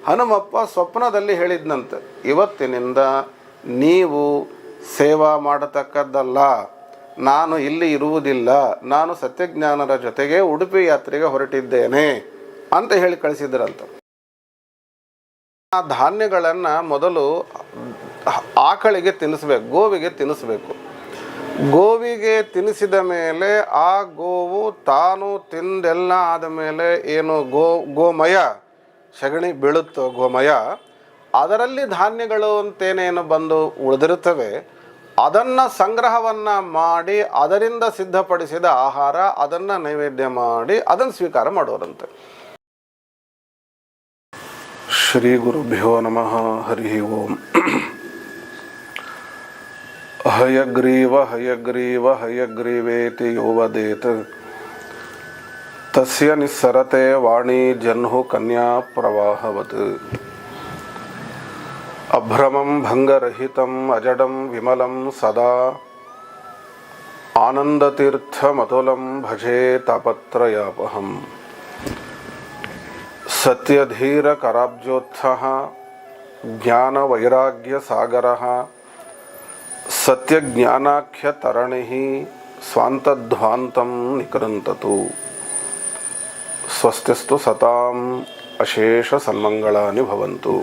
ಹನುಮಪ್ಪ ಸ್ವಪ್ನದಲ್ಲಿ ಹೇಳಿದ್ನಂತೆ, ಇವತ್ತಿನಿಂದ ನೀವು ಸೇವಾ ಮಾಡತಕ್ಕದ್ದಲ್ಲ, ನಾನು ಇಲ್ಲಿ ಇರುವುದಿಲ್ಲ, ನಾನು ಸತ್ಯಜ್ಞಾನರ ಜೊತೆಗೆ ಉಡುಪಿ ಯಾತ್ರೆಗೆ ಹೊರಟಿದ್ದೇನೆ ಅಂತ ಹೇಳಿ ಕಳಿಸಿದ್ರಂತ. ಆ ಧಾನ್ಯಗಳನ್ನು ಮೊದಲು ಆಕಳಿಗೆ ತಿನ್ನಿಸ್ಬೇಕು, ಗೋವಿಗೆ ತಿನ್ನಿಸ್ಬೇಕು. ಗೋವಿಗೆ ತಿನ್ನಿಸಿದ ಮೇಲೆ ಆ ಗೋವು ತಾನು ತಿಂದೆಲ್ಲ ಆದ ಮೇಲೆ ಏನು ಗೋಮಯ ಸಗಣಿ ಬೀಳುತ್ತೋ ಗೋಮಯ, ಅದರಲ್ಲಿ ಧಾನ್ಯಗಳು ಅಂತೇನೇನು ಬಂದು ಉಳಿದಿರುತ್ತವೆ, ಅದನ್ನು ಸಂಗ್ರಹವನ್ನು ಮಾಡಿ ಅದರಿಂದ ಸಿದ್ಧಪಡಿಸಿದ ಆಹಾರ ಅದನ್ನು ನೈವೇದ್ಯ ಮಾಡಿ ಅದನ್ನು ಸ್ವೀಕಾರ ಮಾಡೋರಂತೆ. ಶ್ರೀ ಗುರುಭ್ಯೋ ನಮಃ. ಹರಿ ಓಂ. ಹಯಗ್ರೀವ ಹಯಗ್ರೀವ ಹಯಗ್ರೀವೇತಿ ಯೋ ವದೇತ್ ತಸ್ಯ ನಿಸ್ಸರತೆ ವಾಣಿ ಜನ್ಹು ಕನ್ಯಾ ಪ್ರವಾಹವತ್. ಅಭ್ರಮಂ ಭಂಗರಹಿತಂ ಅಜಡಂ ವಿಮಲಂ ಸದಾ ಆನಂದತೀರ್ಥಮತುಲಂ ಭಜೆ ತಾಪತ್ರಯಾಪಹಂ. ಸತ್ಯಧೀರ ಕರಾಬ್ಜೋತ್ಥಃ ಜ್ಞಾನವೈರಾಗ್ಯ ಸಾಗರಃ ಸತ್ಯಜ್ಞಾನಾಖ್ಯ ತರಣಿಃ ಸ್ವಾಂತಧ್ವಾಂತಂ ನಿಕೃಂತತು. ಸ್ವಸ್ತಿಸ್ತು ಸತಾಂ ಅಶೇಷ ಸನ್ಮಂಗಳಾನಿ ಭವಂತು.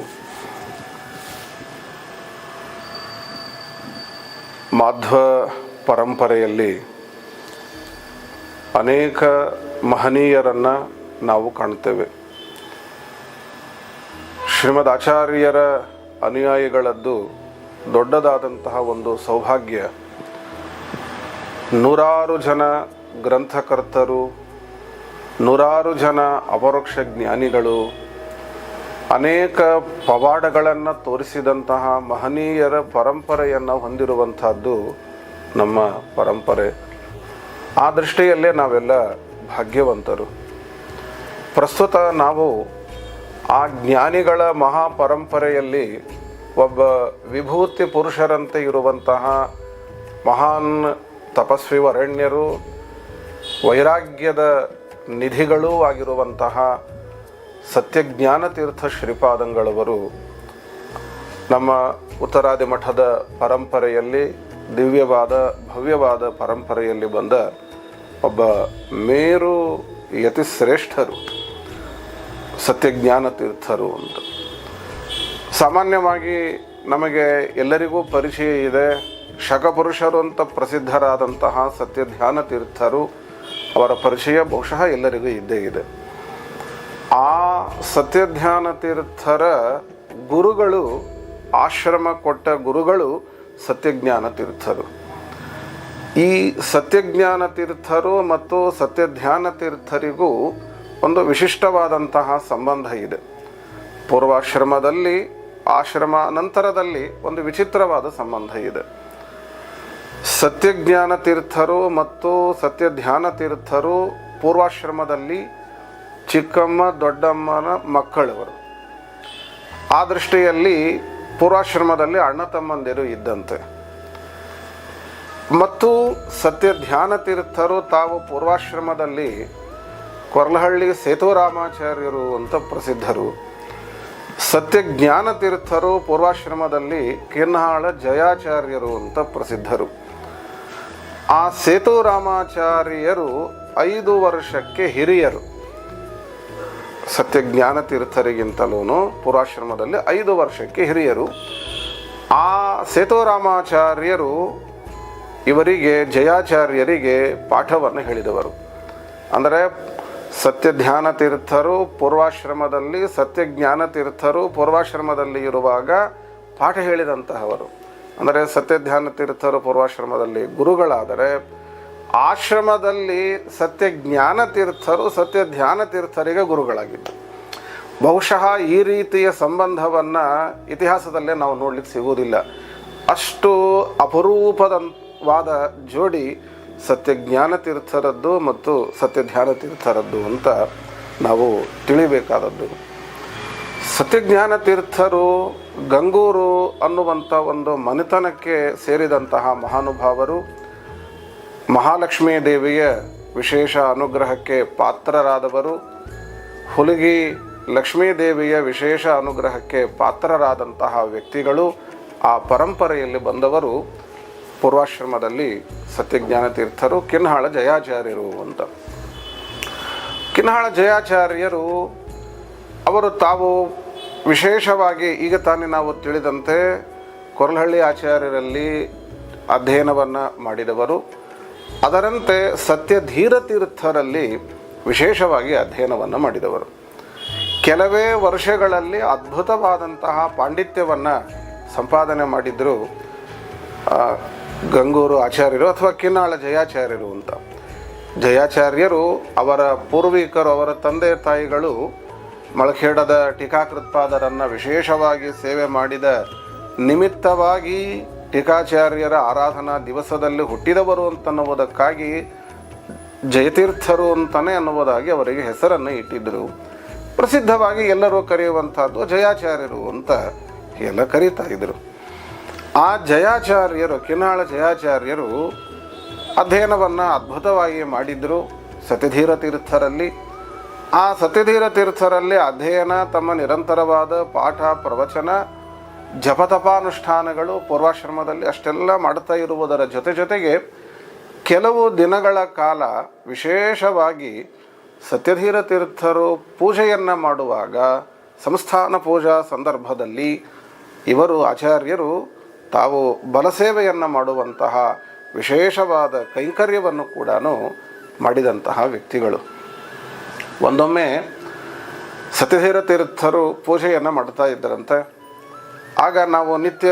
ಮಾಧ್ವ ಪರಂಪರೆಯಲ್ಲಿ ಅನೇಕ ಮಹನೀಯರನ್ನು ನಾವು ಕಾಣ್ತೇವೆ. ಶ್ರೀಮದ್ ಆಚಾರ್ಯರ ಅನುಯಾಯಿಗಳದ್ದು ದೊಡ್ಡದಾದಂತಹ ಒಂದು ಸೌಭಾಗ್ಯ. ನೂರಾರು ಜನ ಗ್ರಂಥಕರ್ತರು, ನೂರಾರು ಜನ ಅಪರೋಕ್ಷ ಜ್ಞಾನಿಗಳು, ಅನೇಕ ಪವಾಡಗಳನ್ನು ತೋರಿಸಿದಂತಹ ಮಹನೀಯರ ಪರಂಪರೆಯನ್ನು ಹೊಂದಿರುವಂಥದ್ದು ನಮ್ಮ ಪರಂಪರೆ. ಆ ದೃಷ್ಟಿಯಲ್ಲೇ ನಾವೆಲ್ಲ ಭಾಗ್ಯವಂತರು. ಪ್ರಸ್ತುತ ನಾವು ಆ ಜ್ಞಾನಿಗಳ ಮಹಾಪರಂಪರೆಯಲ್ಲಿ ಒಬ್ಬ ವಿಭೂತಿ ಪುರುಷರಂತೆ ಇರುವಂತಹ ಮಹಾನ್ ತಪಸ್ವಿ ವರೆಣ್ಯರು, ವೈರಾಗ್ಯದ ನಿಧಿಗಳೂ ಆಗಿರುವಂತಹ ಸತ್ಯಜ್ಞಾನ ತೀರ್ಥ ಶ್ರೀಪಾದಂಗಳವರು ನಮ್ಮ ಉತ್ತರಾದಿ ಮಠದ ಪರಂಪರೆಯಲ್ಲಿ ದಿವ್ಯವಾದ ಭವ್ಯವಾದ ಪರಂಪರೆಯಲ್ಲಿ ಬಂದ ಒಬ್ಬ ಮೇರು ಯತಿಶ್ರೇಷ್ಠರು, ಸತ್ಯಜ್ಞಾನ ತೀರ್ಥರು ಅಂತ. ಸಾಮಾನ್ಯವಾಗಿ ನಮಗೆ ಎಲ್ಲರಿಗೂ ಪರಿಚಯ ಇದೆ, ಶಕಪುರುಷರು ಅಂತ ಪ್ರಸಿದ್ಧರಾದಂತಹ ಸತ್ಯಧ್ಯಾನ ತೀರ್ಥರು, ಅವರ ಪರಿಚಯ ಬಹುಶಃ ಎಲ್ಲರಿಗೂ ಇದ್ದೇ ಇದೆ. ಆ ಸತ್ಯಧ್ಯಾನ ತೀರ್ಥರ ಗುರುಗಳು, ಆಶ್ರಮ ಕೊಟ್ಟ ಗುರುಗಳು ಸತ್ಯಜ್ಞಾನ ತೀರ್ಥರು. ಈ ಸತ್ಯಜ್ಞಾನ ತೀರ್ಥರು ಮತ್ತು ಸತ್ಯಧ್ಯಾನ ತೀರ್ಥರಿಗೂ ಒಂದು ವಿಶಿಷ್ಟವಾದಂತಹ ಸಂಬಂಧ ಇದೆ. ಪೂರ್ವಾಶ್ರಮದಲ್ಲಿ, ಆಶ್ರಮ ನಂತರದಲ್ಲಿ ಒಂದು ವಿಚಿತ್ರವಾದ ಸಂಬಂಧ ಇದೆ. ಸತ್ಯಜ್ಞಾನ ತೀರ್ಥರು ಮತ್ತು ಸತ್ಯಧ್ಯಾನ ತೀರ್ಥರು ಪೂರ್ವಾಶ್ರಮದಲ್ಲಿ ಚಿಕ್ಕಮ್ಮ ದೊಡ್ಡಮ್ಮನ ಮಕ್ಕಳವರು. ಆ ದೃಷ್ಟಿಯಲ್ಲಿ ಪೂರ್ವಾಶ್ರಮದಲ್ಲಿ ಅಣ್ಣ ತಮ್ಮಂದಿರು ಇದ್ದಂತೆ. ಮತ್ತು ಸತ್ಯಧ್ಯಾನ ತೀರ್ಥರು ತಾವು ಪೂರ್ವಾಶ್ರಮದಲ್ಲಿ ಕೊರ್ಲಹಳ್ಳಿ ಸೇತುರಾಮಾಚಾರ್ಯರು ಅಂತ ಪ್ರಸಿದ್ಧರು. ಸತ್ಯಜ್ಞಾನ ತೀರ್ಥರು ಪೂರ್ವಾಶ್ರಮದಲ್ಲಿ ಕಿರ್ನಹಾಳ ಜಯಾಚಾರ್ಯರು ಅಂತ ಪ್ರಸಿದ್ಧರು. ಆ ಸೇತುರಾಮಾಚಾರ್ಯರು 5 ವರ್ಷಕ್ಕೆ ಹಿರಿಯರು. ಸತ್ಯಜ್ಞಾನ ತೀರ್ಥರಿಗಿಂತಲೂ ಪೂರ್ವಾಶ್ರಮದಲ್ಲಿ 5 ವರ್ಷಕ್ಕೆ ಹಿರಿಯರು. ಆ ಸೇತುರಾಮಾಚಾರ್ಯರು ಇವರಿಗೆ, ಜಯಾಚಾರ್ಯರಿಗೆ ಪಾಠವನ್ನು ಹೇಳಿದವರು. ಅಂದರೆ ಸತ್ಯಧ್ಯಾನ ತೀರ್ಥರು ಪೂರ್ವಾಶ್ರಮದಲ್ಲಿ, ಸತ್ಯಜ್ಞಾನ ತೀರ್ಥರು ಪೂರ್ವಾಶ್ರಮದಲ್ಲಿ ಇರುವಾಗ ಪಾಠ ಹೇಳಿದಂತಹವರು. ಅಂದರೆ ಸತ್ಯಧ್ಯಾನ ತೀರ್ಥರು ಪೂರ್ವಾಶ್ರಮದಲ್ಲಿ ಗುರುಗಳಾದರೆ, ಆಶ್ರಮದಲ್ಲಿ ಸತ್ಯಜ್ಞಾನ ತೀರ್ಥರು ಸತ್ಯಧ್ಯಾನ ತೀರ್ಥರಿಗೆ ಗುರುಗಳಾಗಿದ್ದರು. ಬಹುಶಃ ಈ ರೀತಿಯ ಸಂಬಂಧವನ್ನು ಇತಿಹಾಸದಲ್ಲೇ ನಾವು ನೋಡಲಿಕ್ಕೆ ಸಿಗುವುದಿಲ್ಲ. ಅಷ್ಟು ಅಪರೂಪವಾದ ಜೋಡಿ ಸತ್ಯಜ್ಞಾನ ತೀರ್ಥರದ್ದು ಮತ್ತು ಸತ್ಯಧ್ಯಾನ ತೀರ್ಥರದ್ದು ಅಂತ ನಾವು ತಿಳಿಬೇಕಾದದ್ದು. ಸತ್ಯಜ್ಞಾನ ತೀರ್ಥರು ಗಂಗೂರು ಅನ್ನುವಂಥ ಒಂದು ಮನೆತನಕ್ಕೆ ಸೇರಿದಂತಹ ಮಹಾನುಭಾವರು. ಮಹಾಲಕ್ಷ್ಮೀ ದೇವಿಯ ವಿಶೇಷ ಅನುಗ್ರಹಕ್ಕೆ ಪಾತ್ರರಾದವರು. ಹುಲಿಗಿ ಲಕ್ಷ್ಮೀದೇವಿಯ ವಿಶೇಷ ಅನುಗ್ರಹಕ್ಕೆ ಪಾತ್ರರಾದಂತಹ ವ್ಯಕ್ತಿಗಳು, ಆ ಪರಂಪರೆಯಲ್ಲಿ ಬಂದವರು ಪೂರ್ವಾಶ್ರಮದಲ್ಲಿ ಸತ್ಯಜ್ಞಾನ ತೀರ್ಥರು, ಕಿನ್ಹಾಳ ಜಯಾಚಾರ್ಯರು ಅಂತ. ಕಿನ್ಹಾಳ ಜಯಾಚಾರ್ಯರು ಅವರು ತಾವು ವಿಶೇಷವಾಗಿ ಈಗ ತಾನೇ ನಾವು ತಿಳಿದಂತೆ ಕೊರಲಹಳ್ಳಿ ಆಚಾರ್ಯರಲ್ಲಿ ಅಧ್ಯಯನವನ್ನು ಮಾಡಿದವರು. ಅದರಂತೆ ಸತ್ಯಧೀರ ತೀರ್ಥರಲ್ಲಿ ವಿಶೇಷವಾಗಿ ಅಧ್ಯಯನವನ್ನು ಮಾಡಿದವರು. ಕೆಲವೇ ವರ್ಷಗಳಲ್ಲಿ ಅದ್ಭುತವಾದಂತಹ ಪಾಂಡಿತ್ಯವನ್ನು ಸಂಪಾದನೆ ಮಾಡಿದ್ರು ಗಂಗೂರು ಆಚಾರ್ಯರು ಅಥವಾ ಕಿನ್ನಾಳ ಜಯಾಚಾರ್ಯರು ಅಂತ. ಜಯಾಚಾರ್ಯರು ಅವರ ಪೂರ್ವಿಕರು, ಅವರ ತಂದೆ ತಾಯಿಗಳು ಮಳಖೇಡದ ಟೀಕಾಕೃತ್ಪಾದರನ್ನು ವಿಶೇಷವಾಗಿ ಸೇವೆ ಮಾಡಿದ ನಿಮಿತ್ತವಾಗಿ ಟೀಕಾಚಾರ್ಯರ ಆರಾಧನಾ ದಿವಸದಲ್ಲಿ ಹುಟ್ಟಿದವರು ಅಂತನ್ನುವುದಕ್ಕಾಗಿ ಜಯತೀರ್ಥರು ಅಂತಲೇ ಅನ್ನುವುದಾಗಿ ಅವರಿಗೆ ಹೆಸರನ್ನು ಇಟ್ಟಿದ್ದರು. ಪ್ರಸಿದ್ಧವಾಗಿ ಎಲ್ಲರೂ ಕರೆಯುವಂಥದ್ದು ಜಯಾಚಾರ್ಯರು ಅಂತ ಎಲ್ಲ ಕರೀತಾ ಇದ್ದರು. ಆ ಜಯಾಚಾರ್ಯರು, ಕಿನ್ನಾಳ ಜಯಾಚಾರ್ಯರು ಅಧ್ಯಯನವನ್ನು ಅದ್ಭುತವಾಗಿ ಮಾಡಿದರು ಸತ್ಯಧೀರ ತೀರ್ಥರಲ್ಲಿ. ಆ ಸತ್ಯಧೀರ ತೀರ್ಥರಲ್ಲಿ ಅಧ್ಯಯನ, ತಮ್ಮ ನಿರಂತರವಾದ ಪಾಠ ಪ್ರವಚನ, ಜಪತಪಾನುಷ್ಠಾನಗಳು ಪೂರ್ವಾಶ್ರಮದಲ್ಲಿ ಅಷ್ಟೆಲ್ಲ ಮಾಡ್ತಾ ಇರುವುದರ ಜೊತೆಗೆ ಕೆಲವು ದಿನಗಳ ಕಾಲ ವಿಶೇಷವಾಗಿ ಸತ್ಯಧೀರ ತೀರ್ಥರು ಪೂಜೆಯನ್ನು ಮಾಡುವಾಗ ಸಂಸ್ಥಾನ ಪೂಜಾ ಸಂದರ್ಭದಲ್ಲಿ ಇವರು ಆಚಾರ್ಯರು ತಾವು ಬಲಸೇವೆಯನ್ನು ಮಾಡುವಂತಹ ವಿಶೇಷವಾದ ಕೈಂಕರ್ಯವನ್ನು ಕೂಡ ಮಾಡಿದಂತಹ ವ್ಯಕ್ತಿಗಳು. ಒಂದೊಮ್ಮೆ ಸತ್ಯಧೀರ ತೀರ್ಥರು ಪೂಜೆಯನ್ನು ಮಾಡ್ತಾ ಇದ್ದರಂತೆ. ಆಗ ನಾವು ನಿತ್ಯ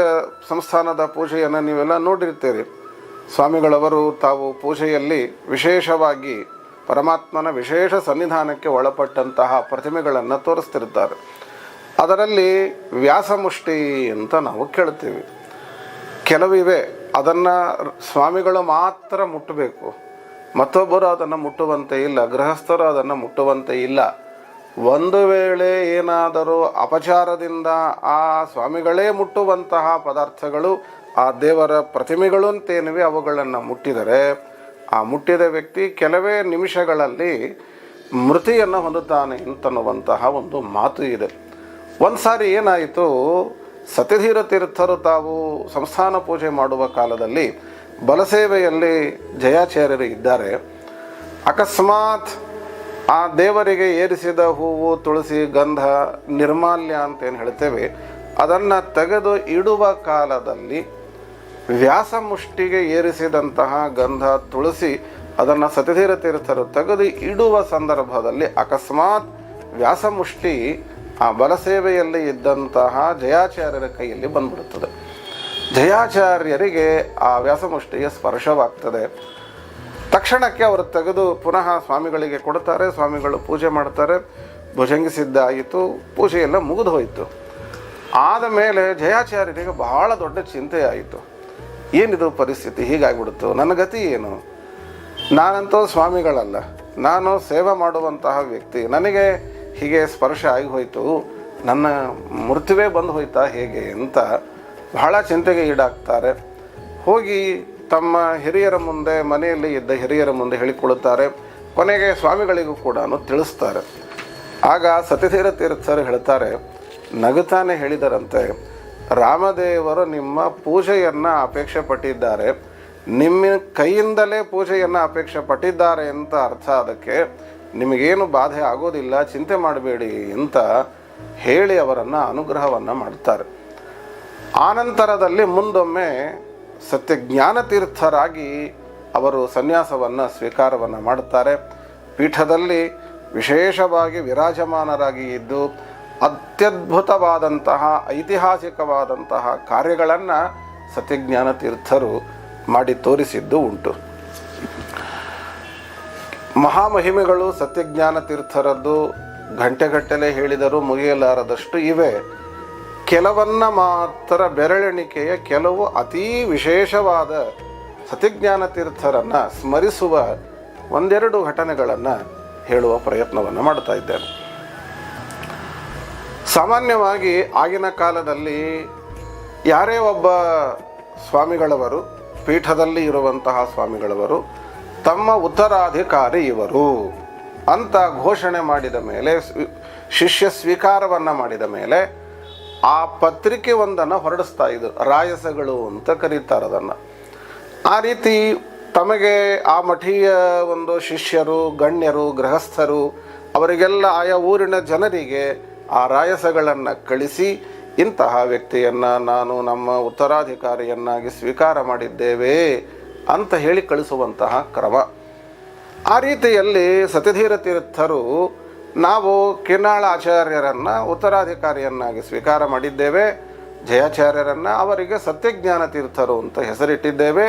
ಸಂಸ್ಥಾನದ ಪೂಜೆಯನ್ನು ನೀವೆಲ್ಲ ನೋಡಿರ್ತೀರಿ. ಸ್ವಾಮಿಗಳವರು ತಾವು ಪೂಜೆಯಲ್ಲಿ ವಿಶೇಷವಾಗಿ ಪರಮಾತ್ಮನ ವಿಶೇಷ ಸನ್ನಿಧಾನಕ್ಕೆ ಒಳಪಟ್ಟಂತಹ ಪ್ರತಿಮೆಗಳನ್ನು ತೋರಿಸ್ತಿರ್ತಾರೆ. ಅದರಲ್ಲಿ ವ್ಯಾಸಮುಷ್ಟಿ ಅಂತ ನಾವು ಕೇಳ್ತೀವಿ. ಕೆಲವಿವೆ, ಅದನ್ನು ಸ್ವಾಮಿಗಳು ಮಾತ್ರ ಮುಟ್ಟಬೇಕು, ಮತ್ತೊಬ್ಬರು ಅದನ್ನು ಮುಟ್ಟುವಂತೆ ಇಲ್ಲ, ಗೃಹಸ್ಥರು ಅದನ್ನು ಮುಟ್ಟುವಂತೆ ಇಲ್ಲ. ಒಂದು ವೇಳೆ ಏನಾದರೂ ಅಪಚಾರದಿಂದ ಆ ಸ್ವಾಮಿಗಳೇ ಮುಟ್ಟುವಂತಹ ಪದಾರ್ಥಗಳು, ಆ ದೇವರ ಪ್ರತಿಮೆಗಳು ಅಂತೇನಿವೆ, ಅವುಗಳನ್ನು ಮುಟ್ಟಿದರೆ ಆ ಮುಟ್ಟಿದ ವ್ಯಕ್ತಿ ಕೆಲವೇ ನಿಮಿಷಗಳಲ್ಲಿ ಮೃತಿಯನ್ನು ಹೊಂದುತ್ತಾನೆ ಅಂತನ್ನುವಂತಹ ಒಂದು ಮಾತು ಇದೆ. ಒಂದು ಸಾರಿ ಏನಾಯಿತು, ಸತ್ಯಧೀರ ತೀರ್ಥರು ತಾವು ಸಂಸ್ಥಾನ ಪೂಜೆ ಮಾಡುವ ಕಾಲದಲ್ಲಿ ಬಲಸೇವೆಯಲ್ಲಿ ಜಯಾಚಾರ್ಯರು ಇದ್ದಾರೆ. ಅಕಸ್ಮಾತ್ ಆ ದೇವರಿಗೆ ಏರಿಸಿದ ಹೂವು, ತುಳಸಿ, ಗಂಧ, ನಿರ್ಮಾಲ್ಯ ಅಂತೇನು ಹೇಳ್ತೇವೆ, ಅದನ್ನು ತೆಗೆದು ಇಡುವ ಕಾಲದಲ್ಲಿ ವ್ಯಾಸಮುಷ್ಟಿಗೆ ಏರಿಸಿದಂತಹ ಗಂಧ, ತುಳಸಿ ಅದನ್ನು ಸತ್ಯಧೀರ ತೀರ್ಥರು ತೆಗೆದು ಇಡುವ ಸಂದರ್ಭದಲ್ಲಿ ಅಕಸ್ಮಾತ್ ವ್ಯಾಸಮುಷ್ಟಿ ಆ ಬಲಸೇವೆಯಲ್ಲಿ ಇದ್ದಂತಹ ಜಯಾಚಾರ್ಯರ ಕೈಯಲ್ಲಿ ಬಂದ್ಬಿಡುತ್ತದೆ. ಜಯಾಚಾರ್ಯರಿಗೆ ಆ ವ್ಯಾಸಮುಷ್ಟಿಗೆ ಸ್ಪರ್ಶವಾಗ್ತದೆ. ತಕ್ಷಣಕ್ಕೆ ಅವರು ತೆಗೆದು ಪುನಃ ಸ್ವಾಮಿಗಳಿಗೆ ಕೊಡ್ತಾರೆ. ಸ್ವಾಮಿಗಳು ಪೂಜೆ ಮಾಡ್ತಾರೆ. ಭುಜಂಗಿಸಿದ್ದಾಯಿತು, ಪೂಜೆಯೆಲ್ಲ ಮುಗಿದು ಹೋಯಿತು. ಆದ ಮೇಲೆ ಜಯಾಚಾರ್ಯರಿಗೆ ಬಹಳ ದೊಡ್ಡ ಚಿಂತೆ ಆಯಿತು. ಏನಿದು ಪರಿಸ್ಥಿತಿ, ಹೀಗಾಗ್ಬಿಡ್ತು, ನನ್ನ ಗತಿ ಏನು? ನಾನಂತೂ ಸ್ವಾಮಿಗಳಲ್ಲ, ನಾನು ಸೇವೆ ಮಾಡುವಂತಹ ವ್ಯಕ್ತಿ, ನನಗೆ ಹೀಗೆ ಸ್ಪರ್ಶ ಆಗಿ ಹೋಯಿತು, ನನ್ನ ಮೃತ್ಯುವೇ ಬಂದು ಹೋಯ್ತಾ ಹೇಗೆ ಅಂತ ಬಹಳ ಚಿಂತೆಗೆ ಈಡಾಗ್ತಾರೆ. ಹೋಗಿ ತಮ್ಮ ಹಿರಿಯರ ಮುಂದೆ, ಮನೆಯಲ್ಲಿ ಇದ್ದ ಹಿರಿಯರ ಮುಂದೆ ಹೇಳಿಕೊಳ್ಳುತ್ತಾರೆ. ಕೊನೆಗೆ ಸ್ವಾಮಿಗಳಿಗೂ ಕೂಡ ತಿಳಿಸ್ತಾರೆ. ಆಗ ಸತ್ಯಧೀರ ತೀರ್ಥರು ಹೇಳ್ತಾರೆ, ನಗುತ್ತಾನೆ ಹೇಳಿದರಂತೆ, ರಾಮದೇವರು ನಿಮ್ಮ ಪೂಜೆಯನ್ನು ಅಪೇಕ್ಷೆ ಪಟ್ಟಿದ್ದಾರೆ, ನಿಮ್ಮ ಕೈಯಿಂದಲೇ ಪೂಜೆಯನ್ನು ಅಪೇಕ್ಷೆ ಪಟ್ಟಿದ್ದಾರೆ ಅಂತ ಅರ್ಥ. ಅದಕ್ಕೆ ನಿಮಗೇನು ಬಾಧೆ ಆಗೋದಿಲ್ಲ, ಚಿಂತೆ ಮಾಡಬೇಡಿ ಅಂತ ಹೇಳಿ ಅವರನ್ನು ಅನುಗ್ರಹವನ್ನು ಮಾಡ್ತಾರೆ. ಆನಂತರದಲ್ಲಿ ಮುಂದೊಮ್ಮೆ ಸತ್ಯಜ್ಞಾನ ತೀರ್ಥರಾಗಿ ಅವರು ಸನ್ಯಾಸವನ್ನು ಸ್ವೀಕಾರವನ್ನು ಮಾಡುತ್ತಾರೆ. ಪೀಠದಲ್ಲಿ ವಿಶೇಷವಾಗಿ ವಿರಾಜಮಾನರಾಗಿ ಇದ್ದು ಅತ್ಯದ್ಭುತವಾದಂತಹ ಐತಿಹಾಸಿಕವಾದಂತಹ ಕಾರ್ಯಗಳನ್ನು ಸತ್ಯಜ್ಞಾನ ತೀರ್ಥರು ಮಾಡಿ ತೋರಿಸಿದ್ದು ಉಂಟು. ಮಹಾಮಹಿಮೆಗಳು ಸತ್ಯಜ್ಞಾನ ತೀರ್ಥರದ್ದು ಗಂಟೆಗಟ್ಟಲೆ ಹೇಳಿದರೂ ಮುಗಿಯಲಾರದಷ್ಟು ಇವೆ. ಕೆಲವನ್ನ ಮಾತ್ರ ಬೆರಳೆಣಿಕೆಯ ಕೆಲವು ಅತೀ ವಿಶೇಷವಾದ ಸತ್ಯಜ್ಞಾನ ತೀರ್ಥರನ್ನು ಸ್ಮರಿಸುವ ಒಂದೆರಡು ಘಟನೆಗಳನ್ನು ಹೇಳುವ ಪ್ರಯತ್ನವನ್ನು ಮಾಡ್ತಾ ಇದ್ದೇನೆ. ಸಾಮಾನ್ಯವಾಗಿ ಆಗಿನ ಕಾಲದಲ್ಲಿ ಯಾರೇ ಒಬ್ಬ ಸ್ವಾಮಿಗಳವರು, ಪೀಠದಲ್ಲಿ ಇರುವಂತಹ ಸ್ವಾಮಿಗಳವರು ತಮ್ಮ ಉತ್ತರಾಧಿಕಾರಿ ಇವರು ಅಂತ ಘೋಷಣೆ ಮಾಡಿದ ಮೇಲೆ ಶಿಷ್ಯ ಸ್ವೀಕಾರವನ್ನು ಮಾಡಿದ ಮೇಲೆ ಆ ಪತ್ರಿಕೆ ಒಂದನ್ನು ಹೊರಡಿಸ್ತಾ ಇದ್ರು, ರಾಯಸಗಳು ಅಂತ ಕರೀತಾರೆ ಅದನ್ನು. ಆ ರೀತಿ ತಮಗೆ ಆ ಮಠೀಯ ಒಂದು ಶಿಷ್ಯರು, ಗಣ್ಯರು, ಗೃಹಸ್ಥರು ಅವರಿಗೆಲ್ಲ ಆಯಾ ಊರಿನ ಜನರಿಗೆ ಆ ರಾಯಸಗಳನ್ನು ಕಳಿಸಿ ಇಂತಹ ವ್ಯಕ್ತಿಯನ್ನು ನಾನು ನಮ್ಮ ಉತ್ತರಾಧಿಕಾರಿಯನ್ನಾಗಿ ಸ್ವೀಕಾರ ಮಾಡಿದ್ದೇವೆ ಅಂತ ಹೇಳಿ ಕಳಿಸುವಂತಹ ಕ್ರಮ. ಆ ರೀತಿಯಲ್ಲಿ ಸತ್ಯಧೀರ ತೀರ್ಥರು ನಾವು ಕಿನ್ನಾಳ ಆಚಾರ್ಯರನ್ನು ಉತ್ತರಾಧಿಕಾರಿಯನ್ನಾಗಿ ಸ್ವೀಕಾರ ಮಾಡಿದ್ದೇವೆ, ಜಯಾಚಾರ್ಯರನ್ನು ಅವರಿಗೆ ಸತ್ಯಜ್ಞಾನ ತೀರ್ಥರು ಅಂತ ಹೆಸರಿಟ್ಟಿದ್ದೇವೆ,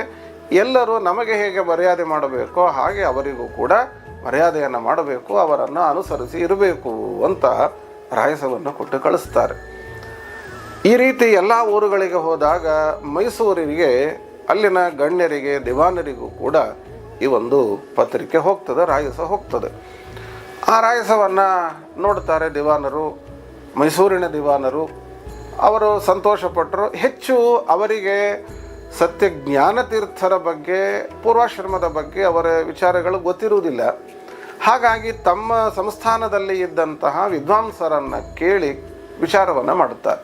ಎಲ್ಲರೂ ನಮಗೆ ಹೇಗೆ ಮರ್ಯಾದೆ ಮಾಡಬೇಕೋ ಹಾಗೆ ಅವರಿಗೂ ಕೂಡ ಮರ್ಯಾದೆಯನ್ನು ಮಾಡಬೇಕು, ಅವರನ್ನು ಅನುಸರಿಸಿ ಇರಬೇಕು ಅಂತ ರಾಯಸವನ್ನು ಕೊಟ್ಟು ಕಳಿಸ್ತಾರೆ. ಈ ರೀತಿ ಎಲ್ಲ ಊರುಗಳಿಗೆ ಹೋದಾಗ ಮೈಸೂರಿಗೆ ಅಲ್ಲಿನ ಗಣ್ಯರಿಗೆ, ದಿವಾನರಿಗೂ ಕೂಡ ಈ ಒಂದು ಪತ್ರಿಕೆ ಹೋಗ್ತದೆ, ರಾಯಸ ಹೋಗ್ತದೆ. ಆ ರಾಯಸವನ್ನು ನೋಡ್ತಾರೆ ದಿವಾನರು, ಮೈಸೂರಿನ ದಿವಾನರು. ಅವರು ಸಂತೋಷಪಟ್ಟರು. ಹೆಚ್ಚು ಅವರಿಗೆ ಸತ್ಯಜ್ಞಾನ ತೀರ್ಥರ ಬಗ್ಗೆ, ಪೂರ್ವಾಶ್ರಮದ ಬಗ್ಗೆ ಅವರ ವಿಚಾರಗಳು ಗೊತ್ತಿರುವುದಿಲ್ಲ. ಹಾಗಾಗಿ ತಮ್ಮ ಸಂಸ್ಥಾನದಲ್ಲಿ ಇದ್ದಂತಹ ವಿದ್ವಾಂಸರನ್ನು ಕೇಳಿ ವಿಚಾರವನ್ನು ಮಾಡುತ್ತಾರೆ.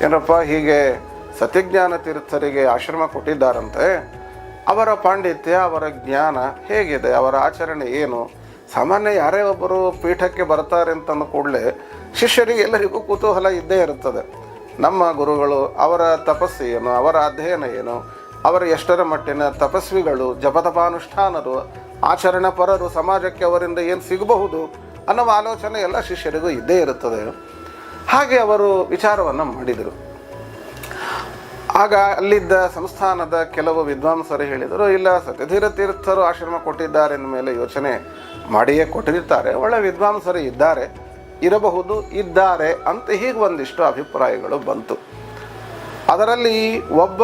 ಏನಪ್ಪ, ಹೀಗೆ ಸತ್ಯಜ್ಞಾನ ತೀರ್ಥರಿಗೆ ಆಶ್ರಮ ಕೊಟ್ಟಿದ್ದಾರಂತೆ, ಅವರ ಪಾಂಡಿತ್ಯ, ಅವರ ಜ್ಞಾನ ಹೇಗಿದೆ, ಅವರ ಆಚರಣೆ ಏನು? ಸಾಮಾನ್ಯ ಯಾರೇ ಒಬ್ಬರು ಪೀಠಕ್ಕೆ ಬರ್ತಾರೆ ಅಂತಂದ ಕೂಡಲೇ ಶಿಷ್ಯರಿಗೆ ಎಲ್ಲರಿಗೂ ಕುತೂಹಲ ಇದ್ದೇ ಇರುತ್ತದೆ. ನಮ್ಮ ಗುರುಗಳು, ಅವರ ತಪಸ್ಸು ಏನು, ಅವರ ಅಧ್ಯಯನ ಏನು, ಅವರ ಎಷ್ಟರ ಮಟ್ಟಿನ ತಪಸ್ವಿಗಳು, ಜಪತಪಾನುಷ್ಠಾನರು, ಆಚರಣೆ ಪರರು, ಸಮಾಜಕ್ಕೆ ಅವರಿಂದ ಏನು ಸಿಗಬಹುದು ಅನ್ನೋ ಆಲೋಚನೆ ಎಲ್ಲ ಶಿಷ್ಯರಿಗೂ ಇದ್ದೇ ಇರುತ್ತದೆ. ಹಾಗೆ ಅವರು ವಿಚಾರವನ್ನು ಮಾಡಿದರು. ಆಗ ಅಲ್ಲಿದ್ದ ಸಂಸ್ಥಾನದ ಕೆಲವು ವಿದ್ವಾಂಸರು ಹೇಳಿದರು, ಇಲ್ಲ, ಸತ್ಯಧೀರ ತೀರ್ಥರು ಆಶ್ರಮ ಕೊಟ್ಟಿದ್ದಾರೆ ಅಂದಮೇಲೆ ಯೋಚನೆ ಮಾಡಿಯೇ ಕೊಟ್ಟಿರ್ತಾರೆ, ಒಳ್ಳೆ ವಿದ್ವಾಂಸರು ಇದ್ದಾರೆ, ಇರಬಹುದು, ಇದ್ದಾರೆ ಅಂತ ಹೀಗೆ ಒಂದಿಷ್ಟು ಅಭಿಪ್ರಾಯಗಳು ಬಂತು. ಅದರಲ್ಲಿ ಒಬ್ಬ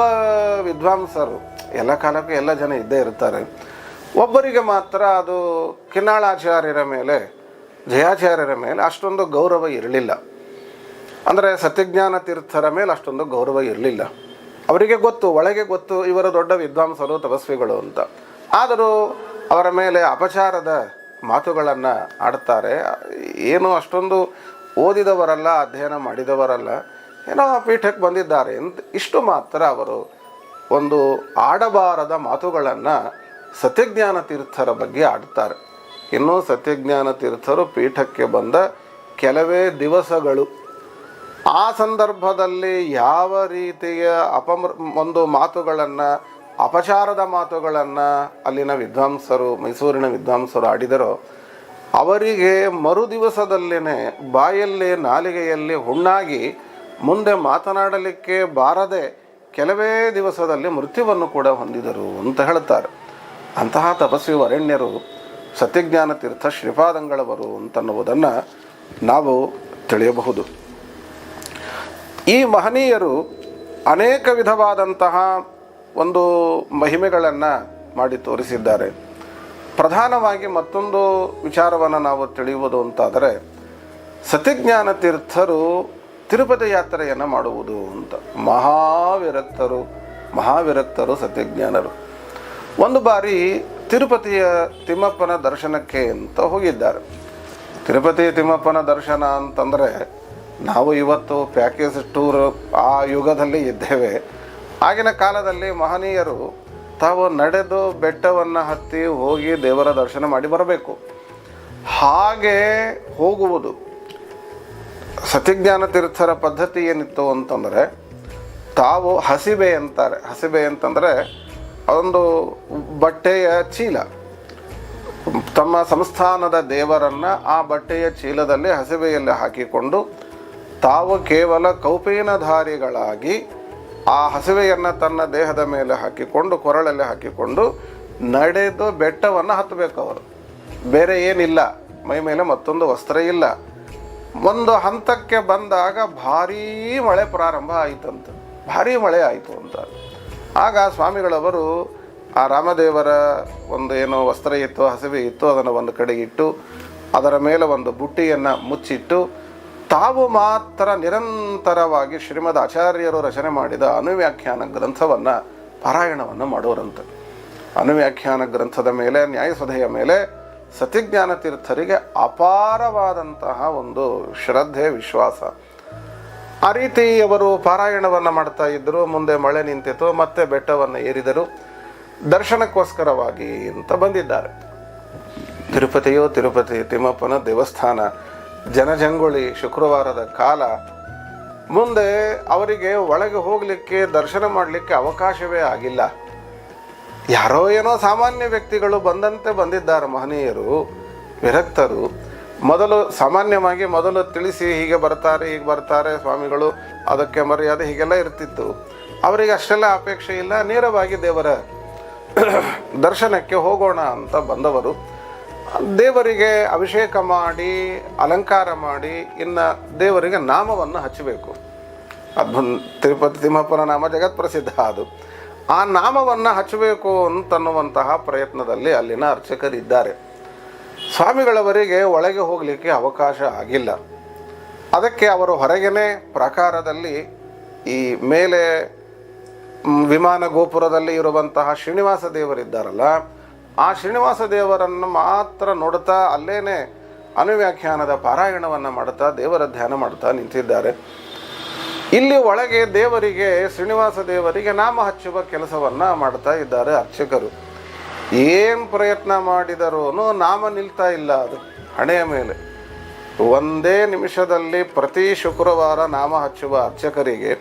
ವಿದ್ವಾಂಸರು, ಎಲ್ಲ ಕಾಲಕ್ಕೂ ಎಲ್ಲ ಜನ ಇದ್ದೇ ಇರ್ತಾರೆ, ಒಬ್ಬರಿಗೆ ಮಾತ್ರ ಅದು ಕಿನ್ನಾಳಾಚಾರ್ಯರ ಮೇಲೆ, ಜಯಾಚಾರ್ಯರ ಮೇಲೆ ಅಷ್ಟೊಂದು ಗೌರವ ಇರಲಿಲ್ಲ. ಅಂದರೆ ಸತ್ಯಜ್ಞಾನ ತೀರ್ಥರ ಮೇಲೆ ಅಷ್ಟೊಂದು ಗೌರವ ಇರಲಿಲ್ಲ. ಅವರಿಗೆ ಗೊತ್ತು, ಒಳಗೆ ಗೊತ್ತು ಇವರ ದೊಡ್ಡ ವಿದ್ವಾಂಸರು, ತಪಸ್ವಿಗಳು ಅಂತ. ಆದರೂ ಅವರ ಮೇಲೆ ಅಪಚಾರದ ಮಾತುಗಳನ್ನು ಆಡ್ತಾರೆ. ಏನೋ ಅಷ್ಟೊಂದು ಓದಿದವರಲ್ಲ, ಅಧ್ಯಯನ ಮಾಡಿದವರಲ್ಲ, ಏನೋ ಪೀಠಕ್ಕೆ ಬಂದಿದ್ದಾರೆ ಅಂತ ಇಷ್ಟು ಮಾತ್ರ ಅವರು ಒಂದು ಆಡಬಾರದ ಮಾತುಗಳನ್ನು ಸತ್ಯಜ್ಞಾನ ತೀರ್ಥರ ಬಗ್ಗೆ ಆಡ್ತಾರೆ. ಇನ್ನೂ ಸತ್ಯಜ್ಞಾನ ತೀರ್ಥರು ಪೀಠಕ್ಕೆ ಬಂದ ಕೆಲವೇ ದಿವಸಗಳು, ಆ ಸಂದರ್ಭದಲ್ಲಿ ಯಾವ ರೀತಿಯ ಒಂದು ಮಾತುಗಳನ್ನು, ಅಪಚಾರದ ಮಾತುಗಳನ್ನು ಅಲ್ಲಿನ ವಿದ್ವಾಂಸರು, ಮೈಸೂರಿನ ವಿದ್ವಾಂಸರು ಆಡಿದರೋ, ಅವರಿಗೆ ಮರುದಿವಸದಲ್ಲೇ ಬಾಯಲ್ಲಿ, ನಾಲಿಗೆಯಲ್ಲಿ ಹುಣ್ಣಾಗಿ ಮುಂದೆ ಮಾತನಾಡಲಿಕ್ಕೆ ಬಾರದೆ ಕೆಲವೇ ದಿವಸದಲ್ಲಿ ಮೃತ್ಯುವನ್ನು ಕೂಡ ಹೊಂದಿದರು ಅಂತ ಹೇಳ್ತಾರೆ. ಅಂತಹ ತಪಸ್ವಿ ವರೆಣ್ಯರು ಸತ್ಯಜ್ಞಾನ ತೀರ್ಥ ಶ್ರೀಪಾದಂಗಳವರು ಅಂತನ್ನುವುದನ್ನು ನಾವು ತಿಳಿಯಬಹುದು. ಈ ಮಹನೀಯರು ಅನೇಕ ವಿಧವಾದಂತಹ ಒಂದು ಮಹಿಮೆಗಳನ್ನು ಮಾಡಿ ತೋರಿಸಿದ್ದಾರೆ. ಪ್ರಧಾನವಾಗಿ ಮತ್ತೊಂದು ವಿಚಾರವನ್ನು ನಾವು ತಿಳಿಯುವುದು ಅಂತಾದರೆ, ಸತ್ಯಜ್ಞಾನ ತೀರ್ಥರು ತಿರುಪತಿ ಯಾತ್ರೆಯನ್ನು ಮಾಡುವುದು ಅಂತ. ಮಹಾವಿರಕ್ತರು ಸತ್ಯಜ್ಞಾನರು. ಒಂದು ಬಾರಿ ತಿರುಪತಿಯ ತಿಮ್ಮಪ್ಪನ ದರ್ಶನಕ್ಕೆ ಅಂತ ಹೋಗಿದ್ದಾರೆ. ತಿರುಪತಿ ತಿಮ್ಮಪ್ಪನ ದರ್ಶನ ಅಂತಂದರೆ ನಾವು ಇವತ್ತು ಪ್ಯಾಕೇಜ್ ಟೂರ್ ಆ ಯುಗದಲ್ಲಿ ಇದ್ದೇವೆ. ಆಗಿನ ಕಾಲದಲ್ಲಿ ಮಹನೀಯರು ತಾವು ನಡೆದು ಬೆಟ್ಟವನ್ನು ಹತ್ತಿ ಹೋಗಿ ದೇವರ ದರ್ಶನ ಮಾಡಿ ಬರಬೇಕು. ಹಾಗೆ ಹೋಗುವುದು ಸತ್ಯಜ್ಞಾನ ತೀರ್ಥರ ಪದ್ಧತಿ ಏನಿತ್ತು ಅಂತಂದರೆ, ತಾವು ಹಸಿಬೆ ಅಂತಾರೆ. ಹಸಿಬೆ ಅಂತಂದರೆ ಒಂದು ಬಟ್ಟೆಯ ಚೀಲ, ತಮ್ಮ ಸಂಸ್ಥಾನದ ದೇವರನ್ನು ಆ ಬಟ್ಟೆಯ ಚೀಲದಲ್ಲಿ ಹಸಿಬೆಯಲ್ಲಿ ಹಾಕಿಕೊಂಡು ತಾವು ಕೇವಲ ಕೌಪೀನಧಾರಿಗಳಾಗಿ ಆ ಹಸಿವೆಯನ್ನು ತನ್ನ ದೇಹದ ಮೇಲೆ ಹಾಕಿಕೊಂಡು, ಕೊರಳಲ್ಲಿ ಹಾಕಿಕೊಂಡು ನಡೆದು ಬೆಟ್ಟವನ್ನು ಹತ್ತಬೇಕು. ಅವರು ಬೇರೆ ಏನಿಲ್ಲ, ಮೈ ಮೇಲೆ ಮತ್ತೊಂದು ವಸ್ತ್ರ ಇಲ್ಲ. ಒಂದು ಹಂತಕ್ಕೆ ಬಂದಾಗ ಭಾರೀ ಮಳೆ ಪ್ರಾರಂಭ ಆಯಿತಂತ, ಭಾರೀ ಮಳೆ ಆಯಿತು ಅಂತ. ಆಗ ಸ್ವಾಮಿಗಳವರು ಆ ರಾಮದೇವರ ಒಂದು ಏನೋ ವಸ್ತ್ರ ಇತ್ತು, ಹಸಿವೆ ಇತ್ತು, ಅದನ್ನು ಒಂದು ಕಡೆ ಇಟ್ಟು ಅದರ ಮೇಲೆ ಒಂದು ಬುಟ್ಟಿಯನ್ನು ಮುಚ್ಚಿಟ್ಟು ತಾವು ಮಾತ್ರ ನಿರಂತರವಾಗಿ ಶ್ರೀಮದ್ ಆಚಾರ್ಯರು ರಚನೆ ಮಾಡಿದ ಅನುವ್ಯಾಖ್ಯಾನ ಸತ್ಯಜ್ಞಾನ ತೀರ್ಥರಿಗೆ ಅಪಾರವಾದಂತಹ ಒಂದು ಶ್ರದ್ಧೆ, ವಿಶ್ವಾಸ. ಆ ರೀತಿ ಅವರು ಪಾರಾಯಣವನ್ನು ಮಾಡ್ತಾ ಇದ್ದರು. ಮುಂದೆ ಮಳೆ ನಿಂತಿತು, ಮತ್ತೆ ಬೆಟ್ಟವನ್ನು ಏರಿದರು. ದರ್ಶನಕ್ಕೋಸ್ಕರವಾಗಿ ಅಂತ ಬಂದಿದ್ದಾರೆ. ತಿರುಪತಿಯೋ ತಿರುಪತಿ ತಿಮ್ಮಪ್ಪನ ದೇವಸ್ಥಾನ, ಜನಜಂಗುಳಿ, ಶುಕ್ರವಾರದ ಕಾಲ. ಮುಂದೆ ಅವರಿಗೆ ಒಳಗೆ ಹೋಗಲಿಕ್ಕೆ, ದರ್ಶನ ಮಾಡಲಿಕ್ಕೆ ಅವಕಾಶವೇ ಆಗಿಲ್ಲ. ಯಾರೋ ಏನೋ ಸಾಮಾನ್ಯ ವ್ಯಕ್ತಿಗಳು ಬಂದಂತೆ ಬಂದಿದ್ದಾರೆ, ಮಹನೀಯರು, ವಿರಕ್ತರು. ಸಾಮಾನ್ಯವಾಗಿ ಮೊದಲು ತಿಳಿಸಿ ಹೀಗೆ ಬರ್ತಾರೆ, ಹೀಗೆ ಬರ್ತಾರೆ ಸ್ವಾಮಿಗಳು, ಅದಕ್ಕೆ ಮರ್ಯಾದೆ ಹೀಗೆಲ್ಲ ಇರ್ತಿತ್ತು. ಅವರಿಗೆ ಅಷ್ಟೆಲ್ಲ ಅಪೇಕ್ಷೆ ಇಲ್ಲ. ನೇರವಾಗಿ ದೇವರ ದರ್ಶನಕ್ಕೆ ಹೋಗೋಣ ಅಂತ ಬಂದವರು. ದೇವರಿಗೆ ಅಭಿಷೇಕ ಮಾಡಿ, ಅಲಂಕಾರ ಮಾಡಿ, ಇನ್ನು ದೇವರಿಗೆ ನಾಮವನ್ನು ಹಚ್ಚಬೇಕು. ತಿರುಪತಿ ತಿಮ್ಮಪ್ಪನ ನಾಮ ಜಗತ್ ಪ್ರಸಿದ್ಧ. ಅದು ಆ ನಾಮವನ್ನು ಹಚ್ಚಬೇಕು ಅಂತನ್ನುವಂತಹ ಪ್ರಯತ್ನದಲ್ಲಿ ಅಲ್ಲಿನ ಅರ್ಚಕರಿದ್ದಾರೆ. ಸ್ವಾಮಿಗಳವರಿಗೆ ಒಳಗೆ ಹೋಗಲಿಕ್ಕೆ ಅವಕಾಶ ಆಗಿಲ್ಲ. ಅದಕ್ಕೆ ಅವರು ಹೊರಗೇನೆ ಪ್ರಾಕಾರದಲ್ಲಿ, ಈ ಮೇಲೆ ವಿಮಾನ ಗೋಪುರದಲ್ಲಿ ಇರುವಂತಹ ಶ್ರೀನಿವಾಸ ದೇವರಿದ್ದಾರಲ್ಲ, ಆ ಶ್ರೀನಿವಾಸ ದೇವರನ್ನು ಮಾತ್ರ ನೋಡುತ್ತಾ ಅಲ್ಲೇನೆ ಅನುವ್ಯಾಖ್ಯಾನದ ಪಾರಾಯಣವನ್ನು ಮಾಡುತ್ತಾ ದೇವರ ಧ್ಯಾನ ಮಾಡುತ್ತಾ ನಿಂತಿದ್ದಾರೆ. ಇಲ್ಲಿ ಒಳಗೆ ದೇವರಿಗೆ, ಶ್ರೀನಿವಾಸ ದೇವರಿಗೆ ನಾಮ ಹಚ್ಚುವ ಕೆಲಸವನ್ನು ಮಾಡ್ತಾ ಇದ್ದಾರೆ ಅರ್ಚಕರು. ಏನು ಪ್ರಯತ್ನ ಮಾಡಿದರೂ ನಾಮ ನಿಲ್ತಾ ಇಲ್ಲ. ಅದು ಹಣೆಯ ಮೇಲೆ ಒಂದೇ ನಿಮಿಷದಲ್ಲಿ ಪ್ರತಿ ಶುಕ್ರವಾರ ನಾಮ ಹಚ್ಚುವ ಅರ್ಚಕರಿಗೆ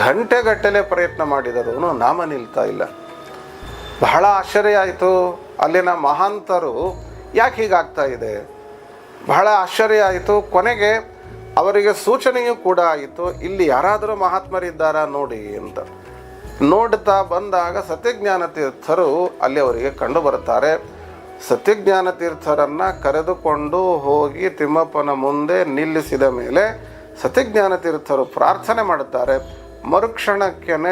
ಗಂಟೆಗಟ್ಟಲೆ ಪ್ರಯತ್ನ ಮಾಡಿದರೂ ನಾಮ ನಿಲ್ತಾ ಇಲ್ಲ. ಬಹಳ ಆಶ್ಚರ್ಯ ಆಯಿತು. ಅಲ್ಲಿನ ಮಹಾಂತರು ಯಾಕೆ ಹೀಗಾಗ್ತಾ ಇದೆ, ಬಹಳ ಆಶ್ಚರ್ಯ ಆಯಿತು. ಕೊನೆಗೆ ಅವರಿಗೆ ಸೂಚನೆಯೂ ಕೂಡ ಆಯಿತು, ಇಲ್ಲಿ ಯಾರಾದರೂ ಮಹಾತ್ಮರಿದ್ದಾರಾ ನೋಡಿ ಅಂತ. ನೋಡ್ತಾ ಬಂದಾಗ ಸತ್ಯಜ್ಞಾನ ತೀರ್ಥರು ಅಲ್ಲಿ ಅವರಿಗೆ ಕಂಡು ಬರುತ್ತಾರೆ. ಸತ್ಯಜ್ಞಾನ ತೀರ್ಥರನ್ನು ಕರೆದುಕೊಂಡು ಹೋಗಿ ತಿಮ್ಮಪ್ಪನ ಮುಂದೆ ನಿಲ್ಲಿಸಿದ ಮೇಲೆ ಸತ್ಯಜ್ಞಾನ ತೀರ್ಥರು ಪ್ರಾರ್ಥನೆ ಮಾಡುತ್ತಾರೆ. ಮರುಕ್ಷಣಕ್ಕೇನೆ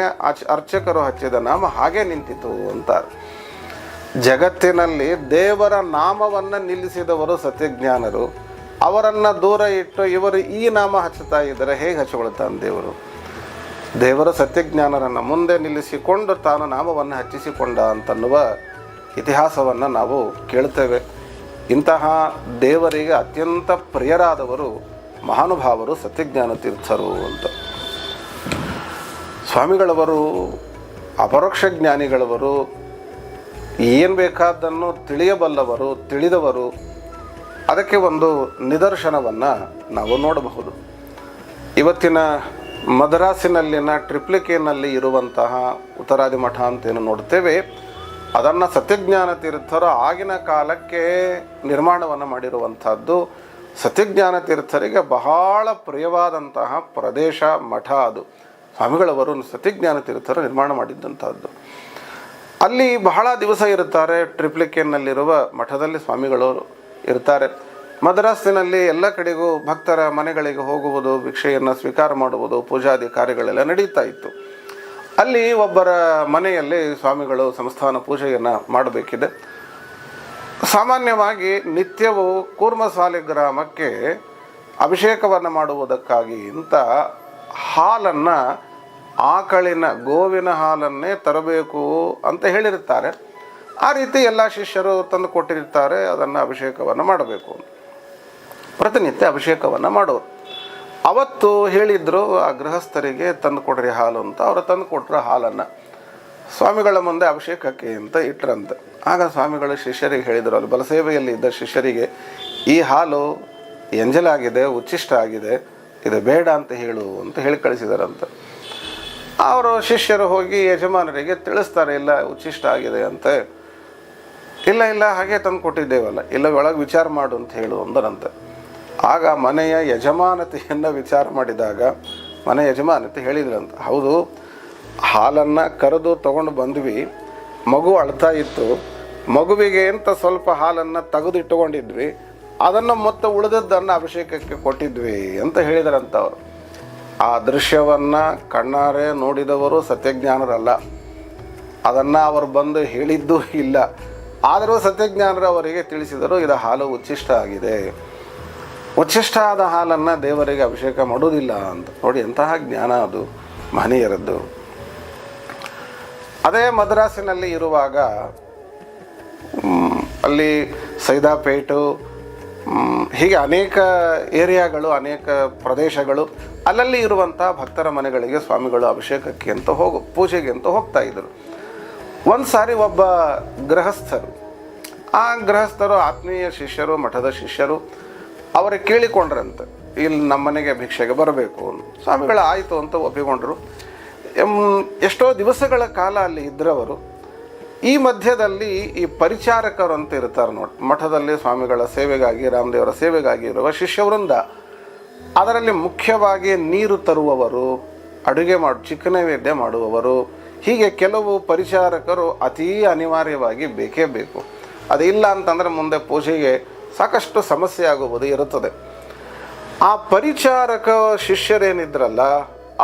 ಅರ್ಚಕರು ಹಚ್ಚಿದ ನಾಮ ಹಾಗೆ ನಿಂತಿತು ಅಂತಾರೆ. ಜಗತ್ತಿನಲ್ಲಿ ದೇವರ ನಾಮವನ್ನು ನಿಲ್ಲಿಸಿದವರು ಸತ್ಯಜ್ಞಾನರು. ಅವರನ್ನು ದೂರ ಇಟ್ಟು ಇವರು ಈ ನಾಮ ಹಚ್ಚುತ್ತಾ ಇದ್ದರೆ ಹೇಗೆ ಹಚ್ಚಿಕೊಳ್ತಾನೆ ದೇವರು? ದೇವರು ಸತ್ಯಜ್ಞಾನರನ್ನು ಮುಂದೆ ನಿಲ್ಲಿಸಿಕೊಂಡು ತಾನು ನಾಮವನ್ನು ಹಚ್ಚಿಸಿಕೊಂಡ ಅಂತನ್ನುವ ಇತಿಹಾಸವನ್ನು ನಾವು ಕೇಳ್ತೇವೆ. ಇಂತಹ ದೇವರಿಗೆ ಅತ್ಯಂತ ಪ್ರಿಯರಾದವರು ಮಹಾನುಭಾವರು ಸತ್ಯಜ್ಞಾನ ತೀರ್ಥರು ಅಂತ. ಸ್ವಾಮಿಗಳವರು ಅಪರೋಕ್ಷ ಜ್ಞಾನಿಗಳವರು, ಏನು ಬೇಕಾದ್ದನ್ನು ತಿಳಿಯಬಲ್ಲವರು, ತಿಳಿದವರು. ಅದಕ್ಕೆ ಒಂದು ನಿದರ್ಶನವನ್ನು ನಾವು ನೋಡಬಹುದು. ಇವತ್ತಿನ ಮದ್ರಾಸಿನಲ್ಲಿನ ಟ್ರಿಪ್ಲಿಕೇನಲ್ಲಿ ಇರುವಂತಹ ಉತ್ತರಾದಿ ಮಠ ಅಂತೇನು ನೋಡ್ತೇವೆ, ಅದನ್ನು ಸತ್ಯಜ್ಞಾನ ತೀರ್ಥರು ಆಗಿನ ಕಾಲಕ್ಕೆ ನಿರ್ಮಾಣವನ್ನು ಮಾಡಿರುವಂಥದ್ದು. ಸತ್ಯಜ್ಞಾನ ತೀರ್ಥರಿಗೆ ಬಹಳ ಪ್ರಿಯವಾದಂತಹ ಪ್ರದೇಶ, ಮಠ ಅದು. ಸ್ವಾಮಿಗಳವರು ಸತ್ಯಜ್ಞಾನ ತೀರ್ಥರು ನಿರ್ಮಾಣ ಮಾಡಿದ್ದಂಥದ್ದು. ಅಲ್ಲಿ ಬಹಳ ದಿವಸ ಇರುತ್ತಾರೆ. ಟ್ರಿಪ್ಲಿಕೇನ್ನಲ್ಲಿರುವ ಮಠದಲ್ಲಿ ಸ್ವಾಮಿಗಳವರು ಇರ್ತಾರೆ. ಮದ್ರಾಸಿನಲ್ಲಿ ಎಲ್ಲ ಕಡೆಗೂ ಭಕ್ತರ ಮನೆಗಳಿಗೆ ಹೋಗುವುದು, ಭಿಕ್ಷೆಯನ್ನು ಸ್ವೀಕಾರ ಮಾಡುವುದು, ಪೂಜಾದಿ ಕಾರ್ಯಗಳೆಲ್ಲ ನಡೀತಾ ಇತ್ತು. ಅಲ್ಲಿ ಒಬ್ಬರ ಮನೆಯಲ್ಲಿ ಸ್ವಾಮಿಗಳು ಸಂಸ್ಥಾನ ಪೂಜೆಯನ್ನು ಮಾಡಬೇಕಿದೆ. ಸಾಮಾನ್ಯವಾಗಿ ನಿತ್ಯವೂ ಕೂರ್ಮಸಾಲಿ ಗ್ರಾಮಕ್ಕೆ ಅಭಿಷೇಕವನ್ನು ಮಾಡುವುದಕ್ಕಾಗಿ ಅಂತ ಹಾಲನ್ನು, ಆಕಳಿನ ಗೋವಿನ ಹಾಲನ್ನೇ ತರಬೇಕು ಅಂತ ಹೇಳಿರುತ್ತಾರೆ. ಆ ರೀತಿ ಎಲ್ಲ ಶಿಷ್ಯರು ತಂದು ಕೊಟ್ಟಿರ್ತಾರೆ. ಅದನ್ನು ಅಭಿಷೇಕವನ್ನು ಮಾಡಬೇಕು, ಪ್ರತಿನಿತ್ಯ ಅಭಿಷೇಕವನ್ನು ಮಾಡೋರು. ಅವತ್ತು ಹೇಳಿದ್ರು ಆ ಗೃಹಸ್ಥರಿಗೆ ತಂದು ಕೊಡ್ರಿ ಹಾಲು ಅಂತ. ಅವರು ತಂದು ಕೊಟ್ಟರು ಹಾಲನ್ನು. ಸ್ವಾಮಿಗಳ ಮುಂದೆ ಅಭಿಷೇಕಕ್ಕೆ ಅಂತ ಇಟ್ಟರಂತೆ. ಆಗ ಸ್ವಾಮಿಗಳು ಶಿಷ್ಯರಿಗೆ ಹೇಳಿದರು, ಅಲ್ಲಿ ಬಲಸೇವೆಯಲ್ಲಿ ಇದ್ದ ಶಿಷ್ಯರಿಗೆ, ಈ ಹಾಲು ಎಂಜಲಾಗಿದೆ, ಉಚ್ಚಿಷ್ಟ ಆಗಿದೆ, ಇದು ಬೇಡ ಅಂತ ಹೇಳು ಅಂತ ಹೇಳಿ ಕಳಿಸಿದಾರಂತೆ. ಅವರು ಶಿಷ್ಯರು ಹೋಗಿ ಯಜಮಾನರಿಗೆ ತಿಳಿಸ್ತಾರೆ, ಇಲ್ಲ ಉಚ್ಚಿಷ್ಟ ಆಗಿದೆ ಅಂತೆ. ಇಲ್ಲ ಹಾಗೆ ತಂದು ಕೊಟ್ಟಿದ್ದೇವಲ್ಲ, ಇಲ್ಲ ಒಳಗೆ ವಿಚಾರ ಮಾಡು ಅಂತ ಹೇಳು ಅಂದರಂತೆ. ಆಗ ಮನೆಯ ಯಜಮಾನತೆಯನ್ನು ವಿಚಾರ ಮಾಡಿದಾಗ ಮನೆ ಯಜಮಾನತೆ ಹೇಳಿದ್ರಂತೆ, ಹೌದು, ಹಾಲನ್ನು ಕರೆದು ತಗೊಂಡು ಬಂದ್ವಿ, ಮಗು ಅಳ್ತಾ ಇತ್ತು, ಮಗುವಿಗೆ ಅಂತ ಸ್ವಲ್ಪ ಹಾಲನ್ನು ತೆಗೆದಿಟ್ಟುಕೊಂಡಿದ್ವಿ, ಅದನ್ನು ಮತ್ತೆ ಉಳಿದದ್ದನ್ನು ಅಭಿಷೇಕಕ್ಕೆ ಕೊಟ್ಟಿದ್ವಿ ಅಂತ ಹೇಳಿದರಂತವರು. ಆ ದೃಶ್ಯವನ್ನು ಕಣ್ಣಾರೆ ನೋಡಿದವರು ಸತ್ಯಜ್ಞಾನರಲ್ಲ. ಅದನ್ನು ಅವರು ಬಂದು ಹೇಳಿದ್ದೂ ಇಲ್ಲ. ಆದರೂ ಸತ್ಯಜ್ಞಾನರು ಅವರಿಗೆ ತಿಳಿಸಿದರು, ಇದು ಹಾಲು ಉಚ್ಚಿಷ್ಟ ಆಗಿದೆ, ಉಚ್ಚಿಷ್ಟ ಆದ ಹಾಲನ್ನು ದೇವರಿಗೆ ಅಭಿಷೇಕ ಮಾಡುವುದಿಲ್ಲ ಅಂತ. ನೋಡಿ ಎಂತಹ ಜ್ಞಾನ ಅದು ಮಹನೀಯರದ್ದು. ಅದೇ ಮದ್ರಾಸಿನಲ್ಲಿ ಇರುವಾಗ ಅಲ್ಲಿ ಸೈದಾಪೇಟು, ಹೀಗೆ ಅನೇಕ ಏರಿಯಾಗಳು, ಅನೇಕ ಪ್ರದೇಶಗಳು, ಅಲ್ಲಲ್ಲಿ ಇರುವಂಥ ಭಕ್ತರ ಮನೆಗಳಿಗೆ ಸ್ವಾಮಿಗಳು ಅಭಿಷೇಕಕ್ಕೆ ಅಂತ ಪೂಜೆಗೆ ಅಂತ ಹೋಗ್ತಾ ಇದ್ದರು. ಒಂದು ಸಾರಿ ಒಬ್ಬ ಗೃಹಸ್ಥರು, ಆ ಗೃಹಸ್ಥರು ಆತ್ಮೀಯ ಶಿಷ್ಯರು, ಮಠದ ಶಿಷ್ಯರು, ಅವರಿಗೆ ಕೇಳಿಕೊಂಡ್ರಂತೆ, ಇಲ್ಲಿ ನಮ್ಮ ಮನೆಗೆ ಭಿಕ್ಷೆಗೆ ಬರಬೇಕು. ಸ್ವಾಮಿಗಳು ಆಯಿತು ಅಂತ ಒಪ್ಪಿಕೊಂಡ್ರು. ಎಷ್ಟೋ ದಿವಸಗಳ ಕಾಲ ಅಲ್ಲಿ ಇದ್ರವರು. ಈ ಮಧ್ಯದಲ್ಲಿ ಈ ಪರಿಚಾರಕರು ಅಂತ ಇರ್ತಾರೆ ನೋಡಿ, ಮಠದಲ್ಲಿ ಸ್ವಾಮಿಗಳ ಸೇವೆಗಾಗಿ, ರಾಮದೇವರ ಸೇವೆಗಾಗಿ ಇರುವ ಶಿಷ್ಯವೃಂದ, ಅದರಲ್ಲಿ ಮುಖ್ಯವಾಗಿ ನೀರು ತರುವವರು, ಅಡುಗೆ ಚಿಕ್ಕ ನೈವೇದ್ಯ ಮಾಡುವವರು, ಹೀಗೆ ಕೆಲವು ಪರಿಚಾರಕರು ಅತೀ ಅನಿವಾರ್ಯವಾಗಿ ಬೇಕೇ ಬೇಕು. ಅದಿಲ್ಲ ಅಂತಂದರೆ ಮುಂದೆ ಪೂಜೆಗೆ ಸಾಕಷ್ಟು ಸಮಸ್ಯೆ ಆಗುವುದು ಇರುತ್ತದೆ. ಆ ಪರಿಚಾರಕ ಶಿಷ್ಯರೇನಿದ್ರಲ್ಲ,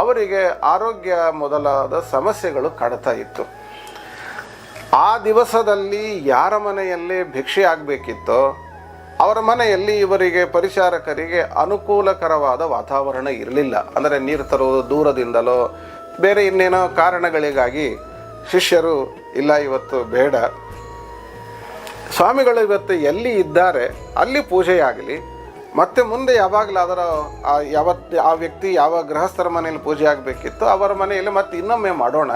ಅವರಿಗೆ ಆರೋಗ್ಯ ಮೊದಲಾದ ಸಮಸ್ಯೆಗಳು ಕಾಡ್ತಾ ಇತ್ತು. ಆ ದಿವಸದಲ್ಲಿ ಯಾರ ಮನೆಯಲ್ಲಿ ಭಿಕ್ಷೆ ಆಗಬೇಕಿತ್ತೋ ಅವರ ಮನೆಯಲ್ಲಿ ಇವರಿಗೆ ಪರಿಚಾರಕರಿಗೆ ಅನುಕೂಲಕರವಾದ ವಾತಾವರಣ ಇರಲಿಲ್ಲ. ಅಂದರೆ ನೀರು ತರುವುದು ದೂರದಿಂದಲೋ ಬೇರೆ ಇನ್ನೇನೋ ಕಾರಣಗಳಿಗಾಗಿ ಶಿಷ್ಯರು ಇಲ್ಲ, ಇವತ್ತು ಬೇಡ, ಸ್ವಾಮಿಗಳು ಇವತ್ತು ಎಲ್ಲಿ ಇದ್ದಾರೆ ಅಲ್ಲಿ ಪೂಜೆಯಾಗಲಿ, ಮತ್ತೆ ಮುಂದೆ ಯಾವಾಗಲಾದರೂ ಆ ವ್ಯಕ್ತಿ ಯಾವ ಗೃಹಸ್ಥರ ಮನೆಯಲ್ಲಿ ಪೂಜೆ ಆಗಬೇಕಿತ್ತು ಅವರ ಮನೆಯಲ್ಲಿ ಮತ್ತೆ ಇನ್ನೊಮ್ಮೆ ಮಾಡೋಣ,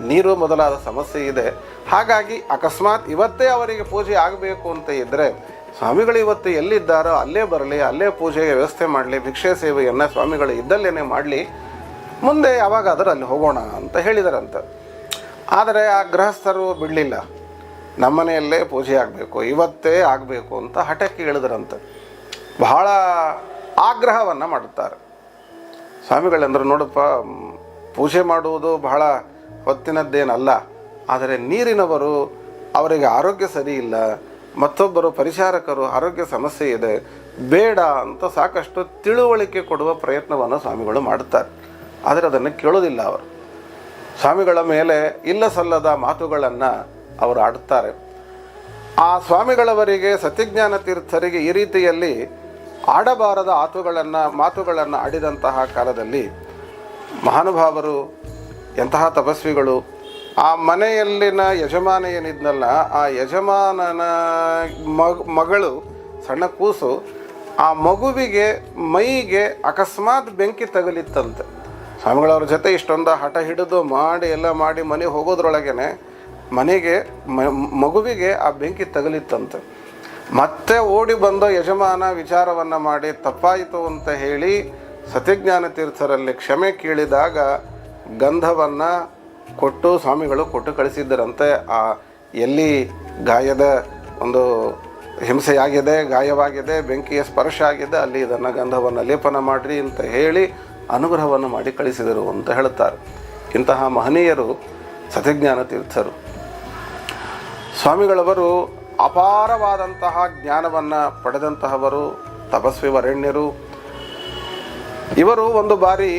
ನೀರು ಮೊದಲಾದ ಸಮಸ್ಯೆ ಇದೆ. ಹಾಗಾಗಿ ಅಕಸ್ಮಾತ್ ಇವತ್ತೇ ಅವರಿಗೆ ಪೂಜೆ ಆಗಬೇಕು ಅಂತ ಇದ್ದರೆ ಸ್ವಾಮಿಗಳು ಇವತ್ತು ಎಲ್ಲಿದ್ದಾರೋ ಅಲ್ಲೇ ಬರಲಿ, ಅಲ್ಲೇ ಪೂಜೆಗೆ ವ್ಯವಸ್ಥೆ ಮಾಡಲಿ, ಭಿಕ್ಷೆ ಸೇವೆಯನ್ನು ಸ್ವಾಮಿಗಳು ಇದ್ದಲ್ಲೇ ಮಾಡಲಿ, ಮುಂದೆ ಯಾವಾಗಾದರೂ ಅಲ್ಲಿ ಹೋಗೋಣ ಅಂತ ಹೇಳಿದರಂತ. ಆದರೆ ಆ ಗೃಹಸ್ಥರು ಬಿಡಲಿಲ್ಲ, ನಮ್ಮನೆಯಲ್ಲೇ ಪೂಜೆ ಆಗಬೇಕು, ಇವತ್ತೇ ಆಗಬೇಕು ಅಂತ ಹಠಕ್ಕೆ ಇಳಿದರಂತೆ. ಬಹಳ ಆಗ್ರಹವನ್ನು ಮಾಡುತ್ತಾರೆ. ಸ್ವಾಮಿಗಳಂದ್ರೆ, ನೋಡಪ್ಪ, ಪೂಜೆ ಮಾಡುವುದು ಬಹಳ ಹೊತ್ತಿನದ್ದೇನಲ್ಲ, ಆದರೆ ನೀರಿನವರು ಅವರಿಗೆ ಆರೋಗ್ಯ ಸರಿ ಇಲ್ಲ, ಮತ್ತೊಬ್ಬರು ಪರಿಚಾರಕರು ಆರೋಗ್ಯ ಸಮಸ್ಯೆ ಇದೆ, ಬೇಡ ಅಂತ ಸಾಕಷ್ಟು ತಿಳುವಳಿಕೆ ಕೊಡುವ ಪ್ರಯತ್ನವನ್ನು ಸ್ವಾಮಿಗಳು ಮಾಡುತ್ತಾರೆ. ಆದರೆ ಅದನ್ನು ಕೇಳೋದಿಲ್ಲ ಅವರು. ಸ್ವಾಮಿಗಳ ಮೇಲೆ ಇಲ್ಲ ಸಲ್ಲದ ಮಾತುಗಳನ್ನು ಅವರು ಆಡುತ್ತಾರೆ. ಆ ಸ್ವಾಮಿಗಳವರಿಗೆ, ಸತ್ಯಜ್ಞಾನ ತೀರ್ಥರಿಗೆ ಈ ರೀತಿಯಲ್ಲಿ ಆಡಬಾರದ ಮಾತುಗಳನ್ನು ಆಡಿದಂತಹ ಕಾಲದಲ್ಲಿ ಮಹಾನುಭಾವರು, ಎಂತಹ ತಪಸ್ವಿಗಳು, ಆ ಮನೆಯಲ್ಲಿನ ಯಜಮಾನ ಏನಿದ್ನಲ್ಲ, ಆ ಯಜಮಾನನ ಮಗಳು, ಸಣ್ಣ ಕೂಸು, ಆ ಮಗುವಿಗೆ ಮೈಗೆ ಅಕಸ್ಮಾತ್ ಬೆಂಕಿ ತಗುಲಿತ್ತಂತೆ. ಸ್ವಾಮಿಗಳವ್ರ ಜೊತೆ ಇಷ್ಟೊಂದು ಹಠ ಹಿಡಿದು ಎಲ್ಲ ಮಾಡಿ ಮನೆಗೆ ಹೋಗೋದ್ರೊಳಗೇ ಮಗುವಿಗೆ ಆ ಬೆಂಕಿ ತಗುಲಿತ್ತಂತೆ. ಮತ್ತೆ ಓಡಿ ಬಂದ ಯಜಮಾನ ವಿಚಾರವನ್ನು ಮಾಡಿ ತಪ್ಪಾಯಿತು ಅಂತ ಹೇಳಿ ಸತ್ಯಜ್ಞಾನ ತೀರ್ಥರಲ್ಲಿ ಕ್ಷಮೆ ಕೇಳಿದಾಗ ಗಂಧವನ್ನು ಕೊಟ್ಟು ಸ್ವಾಮಿಗಳು ಕೊಟ್ಟು ಕಳಿಸಿದ್ದರಂತೆ. ಆ ಎಲ್ಲಿ ಗಾಯದ ಒಂದು ಹಿಂಸೆಯಾಗಿದೆ, ಗಾಯವಾಗಿದೆ, ಬೆಂಕಿಯ ಸ್ಪರ್ಶ ಆಗಿದೆ, ಅಲ್ಲಿ ಇದನ್ನು ಗಂಧವನ್ನು ಲೇಪನ ಮಾಡಿರಿ ಅಂತ ಹೇಳಿ ಅನುಗ್ರಹವನ್ನು ಮಾಡಿ ಕಳಿಸಿದರು ಅಂತ ಹೇಳುತ್ತಾರೆ. ಇಂತಹ ಮಹನೀಯರು ಸತ್ಯಜ್ಞಾನ ತೀರ್ಥರು. ಸ್ವಾಮಿಗಳವರು ಅಪಾರವಾದಂತಹ ಜ್ಞಾನವನ್ನು ಪಡೆದಂತಹವರು, ತಪಸ್ವಿ ವರೆಣ್ಯರು. ಇವರು ಒಂದು ಬಾರಿ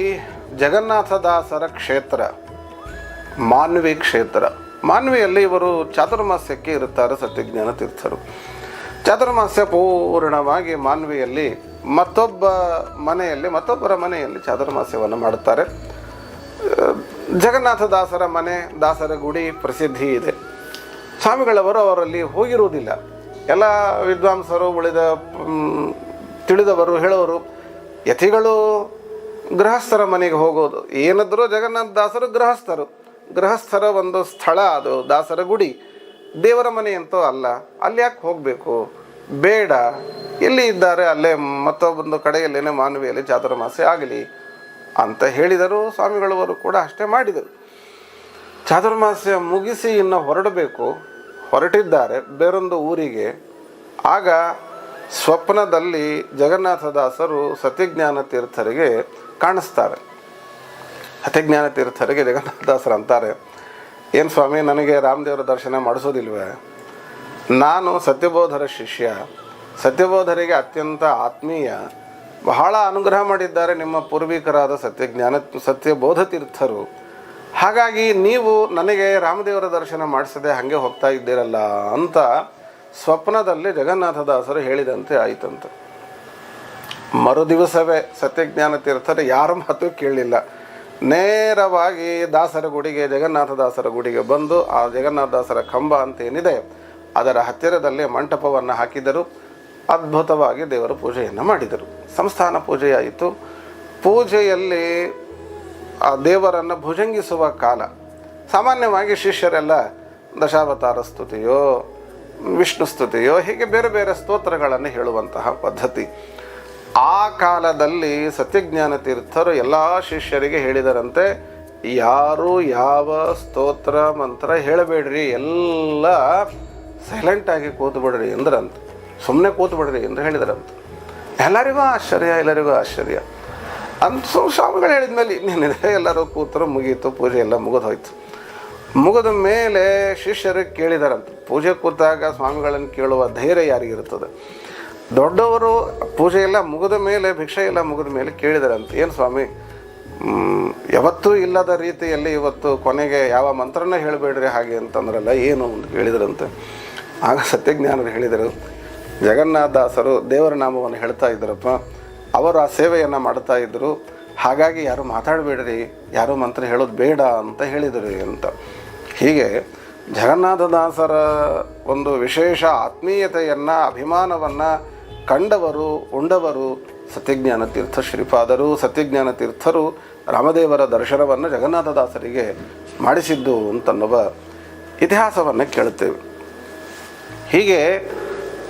ಜಗನ್ನಾಥದಾಸರ ಕ್ಷೇತ್ರ, ಮಾನ್ವಿ ಕ್ಷೇತ್ರ, ಮಾನ್ವಿಯಲ್ಲಿ ಇವರು ಚಾತುರ್ಮಾಸ್ಯಕ್ಕೆ ಇರುತ್ತಾರೆ ಸತ್ಯಜ್ಞಾನ ತೀರ್ಥರು. ಚಾತುರ್ಮಾಸ್ಯ ಪೂರ್ಣವಾಗಿ ಮಾನ್ವಿಯಲ್ಲಿ ಮತ್ತೊಬ್ಬರ ಮನೆಯಲ್ಲಿ ಚಾತುರ್ಮಾಸ್ಯವನ್ನು ಮಾಡುತ್ತಾರೆ. ಜಗನ್ನಾಥದಾಸರ ಮನೆ, ದಾಸರ ಗುಡಿ ಪ್ರಸಿದ್ಧಿ ಇದೆ. ಸ್ವಾಮಿಗಳವರು ಅವರಲ್ಲಿ ಹೋಗಿರುವುದಿಲ್ಲ. ಎಲ್ಲ ವಿದ್ವಾಂಸರು, ಉಳಿದ ತಿಳಿದವರು ಹೇಳೋರು, ಯತಿಗಳು ಗೃಹಸ್ಥರ ಮನೆಗೆ ಹೋಗೋದು, ಏನಾದರೂ ಜಗನ್ನಾಥದಾಸರು ಗೃಹಸ್ಥರ ಒಂದು ಸ್ಥಳ, ಅದು ದಾಸರ ಗುಡಿ, ದೇವರ ಮನೆ ಅಂತೂ ಅಲ್ಲ, ಅಲ್ಲಿ ಯಾಕೆ ಹೋಗಬೇಕು, ಬೇಡ, ಎಲ್ಲಿ ಇದ್ದಾರೆ ಅಲ್ಲೇ ಮತ್ತೊಂದು ಕಡೆಯಲ್ಲೇನೆ ಮಾನವಿಯಲ್ಲಿ ಚಾತುರ್ಮಾಸ್ಯ ಆಗಲಿ ಅಂತ ಹೇಳಿದರು. ಸ್ವಾಮಿಗಳವರು ಕೂಡ ಅಷ್ಟೇ ಮಾಡಿದರು. ಚಾತುರ್ಮಾಸ್ಯ ಮುಗಿಸಿ ಇನ್ನು ಹೊರಟಿದ್ದಾರೆ ಬೇರೊಂದು ಊರಿಗೆ. ಆಗ ಸ್ವಪ್ನದಲ್ಲಿ ಜಗನ್ನಾಥದಾಸರು ಸತ್ಯಜ್ಞಾನ ತೀರ್ಥರಿಗೆ ಕಾಣಿಸ್ತಾರೆ. ಸತ್ಯಜ್ಞಾನ ತೀರ್ಥರಿಗೆ ಜಗನ್ನಾಥದಾಸರು ಅಂತಾರೆ, ಏನು ಸ್ವಾಮಿ, ನನಗೆ ರಾಮದೇವರ ದರ್ಶನ ಮಾಡಿಸೋದಿಲ್ವೇ? ನಾನು ಸತ್ಯಬೋಧರ ಶಿಷ್ಯ, ಸತ್ಯಬೋಧರಿಗೆ ಅತ್ಯಂತ ಆತ್ಮೀಯ, ಬಹಳ ಅನುಗ್ರಹ ಮಾಡಿದ್ದಾರೆ ನಿಮ್ಮ ಪೂರ್ವಿಕರಾದ ಸತ್ಯಬೋಧ ತೀರ್ಥರು. ಹಾಗಾಗಿ ನೀವು ನನಗೆ ರಾಮದೇವರ ದರ್ಶನ ಮಾಡಿಸದೆ ಹಾಗೆ ಹೋಗ್ತಾ ಇದ್ದೀರಲ್ಲ ಅಂತ ಸ್ವಪ್ನದಲ್ಲಿ ಜಗನ್ನಾಥದಾಸರು ಹೇಳಿದಂತೆ ಆಯಿತಂತೆ. ಮರುದಿವಸವೇ ಸತ್ಯಜ್ಞಾನ ತೀರ್ಥರು ಯಾರ ಮಾತು ಕೇಳಲಿಲ್ಲ, ನೇರವಾಗಿ ದಾಸರ ಗುಡಿಗೆ, ಜಗನ್ನಾಥದಾಸರ ಗುಡಿಗೆ ಬಂದು ಆ ಜಗನ್ನಾಥದಾಸರ ಕಂಬ ಅಂತ ಏನಿದೆ ಅದರ ಹತ್ತಿರದಲ್ಲೇ ಮಂಟಪವನ್ನು ಹಾಕಿದರು. ಅದ್ಭುತವಾಗಿ ದೇವರ ಪೂಜೆಯನ್ನು ಮಾಡಿದರು. ಸಂಸ್ಥಾನ ಪೂಜೆಯಾಯಿತು. ಪೂಜೆಯಲ್ಲಿ ಆ ದೇವರನ್ನು ಭುಜಂಗಿಸುವ ಕಾಲ. ಸಾಮಾನ್ಯವಾಗಿ ಶಿಷ್ಯರೆಲ್ಲ ದಶಾವತಾರ ಸ್ತುತಿಯೋ ವಿಷ್ಣು ಸ್ತುತಿಯೋ ಹೀಗೆ ಬೇರೆ ಬೇರೆ ಸ್ತೋತ್ರಗಳನ್ನು ಹೇಳುವಂತಹ ಪದ್ಧತಿ. ಆ ಕಾಲದಲ್ಲಿ ಸತ್ಯಜ್ಞಾನ ತೀರ್ಥರು ಎಲ್ಲ ಶಿಷ್ಯರಿಗೆ ಹೇಳಿದರಂತೆ, ಯಾರು ಯಾವ ಸ್ತೋತ್ರ ಮಂತ್ರ ಹೇಳಬೇಡ್ರಿ, ಎಲ್ಲ ಸೈಲೆಂಟಾಗಿ ಕೂತ್ಬಿಡ್ರಿ ಎಂದ್ರಂತ. ಸುಮ್ಮನೆ ಕೂತ್ಬಿಡ್ರಿ ಎಂದು ಹೇಳಿದರಂತ. ಎಲ್ಲರಿಗೂ ಆಶ್ಚರ್ಯ ಅಂತ ಸ್ವಾಮಿಗಳು ಹೇಳಿದ ಮೇಲೆ ಇನ್ನೇನಿದೆ, ಎಲ್ಲರೂ ಕೂತರು, ಮುಗೀತು, ಪೂಜೆ ಎಲ್ಲ ಮುಗಿದು ಹೋಯ್ತು. ಮುಗಿದ ಮೇಲೆ ಶಿಷ್ಯರು ಕೇಳಿದಾರಂತ. ಪೂಜೆ ಕೂತಾಗ ಸ್ವಾಮಿಗಳನ್ನು ಕೇಳುವ ಧೈರ್ಯ ಯಾರಿಗಿರ್ತದೆ? ದೊಡ್ಡವರು ಪೂಜೆ ಎಲ್ಲ ಮುಗಿದ ಮೇಲೆ, ಭಿಕ್ಷೆ ಎಲ್ಲ ಮುಗಿದ ಮೇಲೆ ಕೇಳಿದಾರಂತ, ಏನು ಸ್ವಾಮಿ ಯಾವತ್ತೂ ಇಲ್ಲದ ರೀತಿಯಲ್ಲಿ ಇವತ್ತು ಕೊನೆಗೆ ಯಾವ ಮಂತ್ರನ ಹೇಳಬೇಡ್ರಿ ಹಾಗೆ ಅಂತಂದ್ರಲ್ಲ, ಏನು ಅಂತ ಕೇಳಿದ್ರಂತೆ. ಆಗ ಸತ್ಯಜ್ಞಾನರು ಹೇಳಿದರು, ಜಗನ್ನಾಥದಾಸರು ದೇವರ ನಾಮವನ್ನು ಹೇಳ್ತಾ ಇದ್ದರಪ್ಪ, ಅವರು ಆ ಸೇವೆಯನ್ನು ಮಾಡ್ತಾ ಇದ್ದರು, ಹಾಗಾಗಿ ಯಾರು ಮಾತಾಡಬೇಡ್ರಿ, ಯಾರು ಮಂತ್ರ ಹೇಳೋದು ಬೇಡ ಅಂತ ಹೇಳಿದರು ಅಂತ. ಹೀಗೆ ಜಗನ್ನಾಥದಾಸರ ಒಂದು ವಿಶೇಷ ಆತ್ಮೀಯತೆಯನ್ನು, ಅಭಿಮಾನವನ್ನು ಕಂಡವರು ಉಂಡವರು ಸತ್ಯಜ್ಞಾನ ತೀರ್ಥ ಶ್ರೀಪಾದರು. ಸತ್ಯಜ್ಞಾನ ತೀರ್ಥರು ರಾಮದೇವರ ದರ್ಶನವನ್ನು ಜಗನ್ನಾಥದಾಸರಿಗೆ ಮಾಡಿಸಿದ್ದು ಅಂತನ್ನುವ ಇತಿಹಾಸವನ್ನು ಕೇಳುತ್ತೇವೆ. ಹೀಗೆ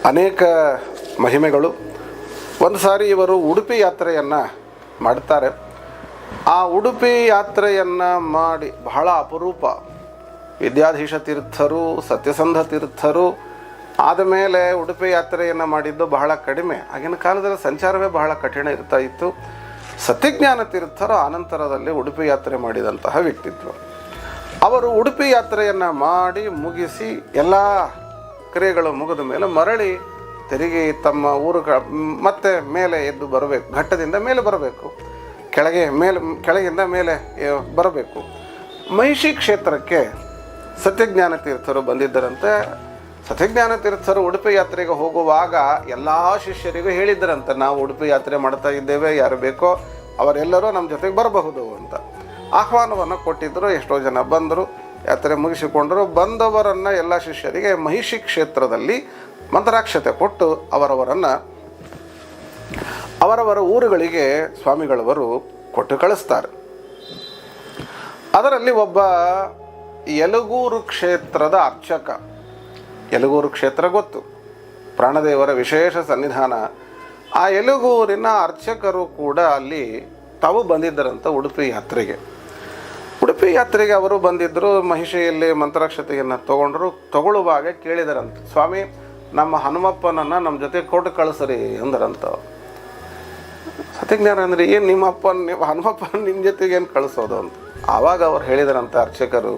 ಅನೇಕ ಮಹಿಮೆಗಳು. ಒಂದು ಸಾರಿ ಇವರು ಉಡುಪಿ ಯಾತ್ರೆಯನ್ನು ಮಾಡ್ತಾರೆ. ಆ ಉಡುಪಿ ಯಾತ್ರೆಯನ್ನು ಮಾಡಿ ಬಹಳ ಅಪರೂಪ. ವಿದ್ಯಾಧೀಶ ತೀರ್ಥರು, ಸತ್ಯಸಂಧ ತೀರ್ಥರು ಆದಮೇಲೆ ಉಡುಪಿ ಯಾತ್ರೆಯನ್ನು ಮಾಡಿದ್ದು ಬಹಳ ಕಡಿಮೆ. ಆಗಿನ ಕಾಲದಲ್ಲಿ ಸಂಚಾರವೇ ಬಹಳ ಕಠಿಣ ಇರ್ತಾ ಇತ್ತು. ಸತ್ಯಜ್ಞಾನ ತೀರ್ಥರು ಆನಂತರದಲ್ಲಿ ಉಡುಪಿ ಯಾತ್ರೆ ಮಾಡಿದಂತಹ ವ್ಯಕ್ತಿತ್ವ. ಅವರು ಉಡುಪಿ ಯಾತ್ರೆಯನ್ನು ಮಾಡಿ ಮುಗಿಸಿ ಎಲ್ಲ ಕ್ರಿಯೆಗಳು ಮುಗಿದ ಮೇಲೆ ಮರಳಿ ತಿರುಗಿ ತಮ್ಮ ಊರುಗಳ ಮತ್ತೆ ಮೇಲೆ ಎದ್ದು ಬರಬೇಕು. ಘಟ್ಟದಿಂದ ಮೇಲೆ ಬರಬೇಕು, ಕೆಳಗಿಂದ ಮೇಲೆ ಬರಬೇಕು. ಮಹಿಷಿ ಕ್ಷೇತ್ರಕ್ಕೆ ಸತ್ಯಜ್ಞಾನ ತೀರ್ಥರು ಬಂದಿದ್ದರಂತೆ. ಸತ್ಯಜ್ಞಾನ ತೀರ್ಥರು ಉಡುಪಿ ಯಾತ್ರೆಗೆ ಹೋಗುವಾಗ ಎಲ್ಲ ಶಿಷ್ಯರಿಗೂ ಹೇಳಿದ್ದರಂತೆ, ನಾವು ಉಡುಪಿ ಯಾತ್ರೆ ಮಾಡ್ತಾ ಇದ್ದೇವೆ, ಯಾರು ಬೇಕೋ ಅವರೆಲ್ಲರೂ ನಮ್ಮ ಜೊತೆಗೆ ಬರಬಹುದು ಅಂತ ಆಹ್ವಾನವನ್ನು ಕೊಟ್ಟಿದ್ದರು. ಎಷ್ಟೋ ಜನ ಬಂದರು, ಯಾತ್ರೆ ಮುಗಿಸಿಕೊಂಡರು. ಬಂದವರನ್ನು ಎಲ್ಲ ಶಿಷ್ಯರಿಗೆ ಮಹಿಷಿ ಕ್ಷೇತ್ರದಲ್ಲಿ ಮಂತ್ರಾಕ್ಷತೆ ಕೊಟ್ಟು ಅವರವರ ಊರುಗಳಿಗೆ ಸ್ವಾಮಿಗಳವರು ಕೊಟ್ಟು ಕಳಿಸ್ತಾರೆ. ಅದರಲ್ಲಿ ಒಬ್ಬ ಯಲಗೂರು ಕ್ಷೇತ್ರದ ಅರ್ಚಕ. ಯಲಗೂರು ಕ್ಷೇತ್ರ ಗೊತ್ತು, ಪ್ರಾಣದೇವರ ವಿಶೇಷ ಸನ್ನಿಧಾನ. ಆ ಯಲಗೂರಿನ ಅರ್ಚಕರು ಕೂಡ ಅಲ್ಲಿ ತಾವು ಬಂದಿದ್ದರಂತ ಉಡುಪಿ ಯಾತ್ರೆಗೆ. ಉಡುಪಿ ಯಾತ್ರೆಗೆ ಅವರು ಬಂದಿದ್ದರು. ಮಹಿಷಿಯಲ್ಲಿ ಮಂತ್ರಾಕ್ಷತೆಯನ್ನು ತಗೊಳ್ಳುವಾಗ ಕೇಳಿದರಂತ, ಸ್ವಾಮಿ ನಮ್ಮ ಹನುಮಪ್ಪನನ್ನು ನಮ್ಮ ಜೊತೆ ಕೊಟ್ಟು ಕಳಿಸ್ರಿ ಅಂದರಂತ. ಸತ್ಯಜ್ಞಾನ ಅಂದರೆ ಏನು ನಿಮ್ಮ ಹನುಮಪ್ಪನ ನಿಮ್ಮ ಜೊತೆಗೆ ಏನು ಕಳಿಸೋದು ಅಂತ. ಆವಾಗ ಅವ್ರು ಹೇಳಿದರಂತ ಅರ್ಚಕರು,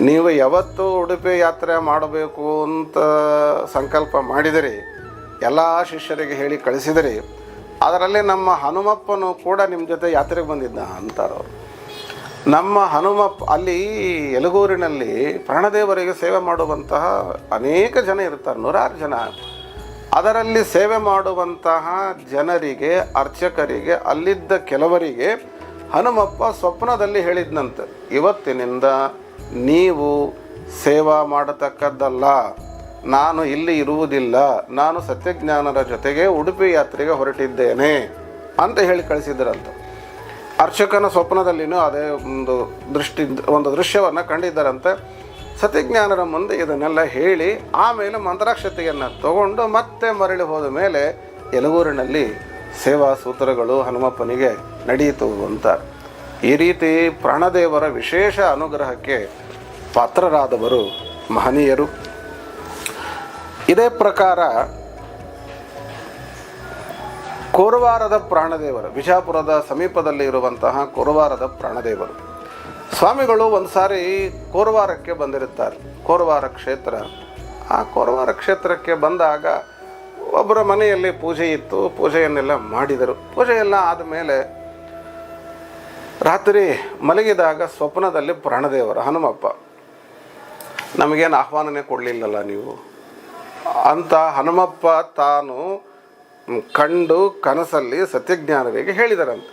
ನೀವು ಯಾವತ್ತೂ ಉಡುಪಿ ಯಾತ್ರೆ ಮಾಡಬೇಕು ಅಂತ ಸಂಕಲ್ಪ ಮಾಡಿದಿರಿ, ಎಲ್ಲ ಶಿಷ್ಯರಿಗೆ ಹೇಳಿ ಕಳಿಸಿದಿರಿ, ಅದರಲ್ಲಿ ನಮ್ಮ ಹನುಮಪ್ಪನು ಕೂಡ ನಿಮ್ಮ ಜೊತೆ ಯಾತ್ರೆಗೆ ಬಂದಿದ್ದ ಅಂತಾರವರು. ನಮ್ಮ ಹನುಮಪ್ಪ ಅಲ್ಲಿ ಯಲಗೂರಿನಲ್ಲಿ ಪ್ರಾಣದೇವರಿಗೆ ಸೇವೆ ಮಾಡುವಂತಹ ಅನೇಕ ಜನ ಇರ್ತಾರೆ, 100 ಜನ. ಅದರಲ್ಲಿ ಸೇವೆ ಮಾಡುವಂತಹ ಜನರಿಗೆ, ಅರ್ಚಕರಿಗೆ, ಅಲ್ಲಿದ್ದ ಕೆಲವರಿಗೆ ಹನುಮಪ್ಪ ಸ್ವಪ್ನದಲ್ಲಿ ಹೇಳಿದ್ನಂತೆ, ಇವತ್ತಿನಿಂದ ನೀವು ಸೇವಾ ಮಾಡತಕ್ಕದ್ದಲ್ಲ, ನಾನು ಇಲ್ಲಿ ಇರುವುದಿಲ್ಲ, ನಾನು ಸತ್ಯಜ್ಞಾನರ ಜೊತೆಗೆ ಉಡುಪಿ ಯಾತ್ರೆಗೆ ಹೊರಟಿದ್ದೇನೆ ಅಂತ ಹೇಳಿ ಕಳಿಸಿದ್ದರಂತ. ಅರ್ಚಕನ ಸ್ವಪ್ನದಲ್ಲಿನೂ ಅದೇ ಒಂದು ದೃಶ್ಯವನ್ನು ಕಂಡಿದ್ದರಂತೆ. ಸತ್ಯಜ್ಞಾನರ ಮುಂದೆ ಇದನ್ನೆಲ್ಲ ಹೇಳಿ ಆಮೇಲೆ ಮಂತ್ರಾಕ್ಷತೆಯನ್ನು ತಗೊಂಡು ಮತ್ತೆ ಮರಳಿ ಹೋದ ಮೇಲೆ ಯಲಗೂರಿನಲ್ಲಿ ಸೇವಾ ಸೂತ್ರಗಳು ಹನುಮಪ್ಪನಿಗೆ ನಡೆಯಿತು ಅಂತ. ಈ ರೀತಿ ಪ್ರಾಣದೇವರ ವಿಶೇಷ ಅನುಗ್ರಹಕ್ಕೆ ಪಾತ್ರರಾದವರು ಮಹನೀಯರು. ಇದೇ ಪ್ರಕಾರ ಕೋರವಾರದ ಪ್ರಾಣದೇವರು, ಬಿಜಾಪುರದ ಸಮೀಪದಲ್ಲಿ ಇರುವಂತಹ ಕೋರವಾರದ ಪ್ರಾಣದೇವರು ಸ್ವಾಮಿಗಳು ಒಂದು ಸಾರಿ ಕೋರವಾರಕ್ಕೆ ಬಂದಿರುತ್ತಾರೆ. ಕೋರವಾರ ಕ್ಷೇತ್ರ. ಆ ಕೋರವಾರ ಕ್ಷೇತ್ರಕ್ಕೆ ಬಂದಾಗ ಒಬ್ಬರ ಮನೆಯಲ್ಲಿ ಪೂಜೆ ಇತ್ತು. ಪೂಜೆಯನ್ನೆಲ್ಲ ಮಾಡಿದರು. ಪೂಜೆಯೆಲ್ಲ ಆದಮೇಲೆ ರಾತ್ರಿ ಮಲಗಿದಾಗ ಸ್ವಪ್ನದಲ್ಲಿ ಪ್ರಾಣದೇವರು, ಹನುಮಪ್ಪ ನಮಗೇನು ಆಹ್ವಾನನೇ ಕೊಡಲಿಲ್ಲಲ್ಲ ನೀವು ಅಂತ ಹನುಮಪ್ಪ ತಾನು ಕಂಡು ಕನಸಲ್ಲಿ ಸತ್ಯಜ್ಞಾನರಿಗೆ ಹೇಳಿದರಂತೆ.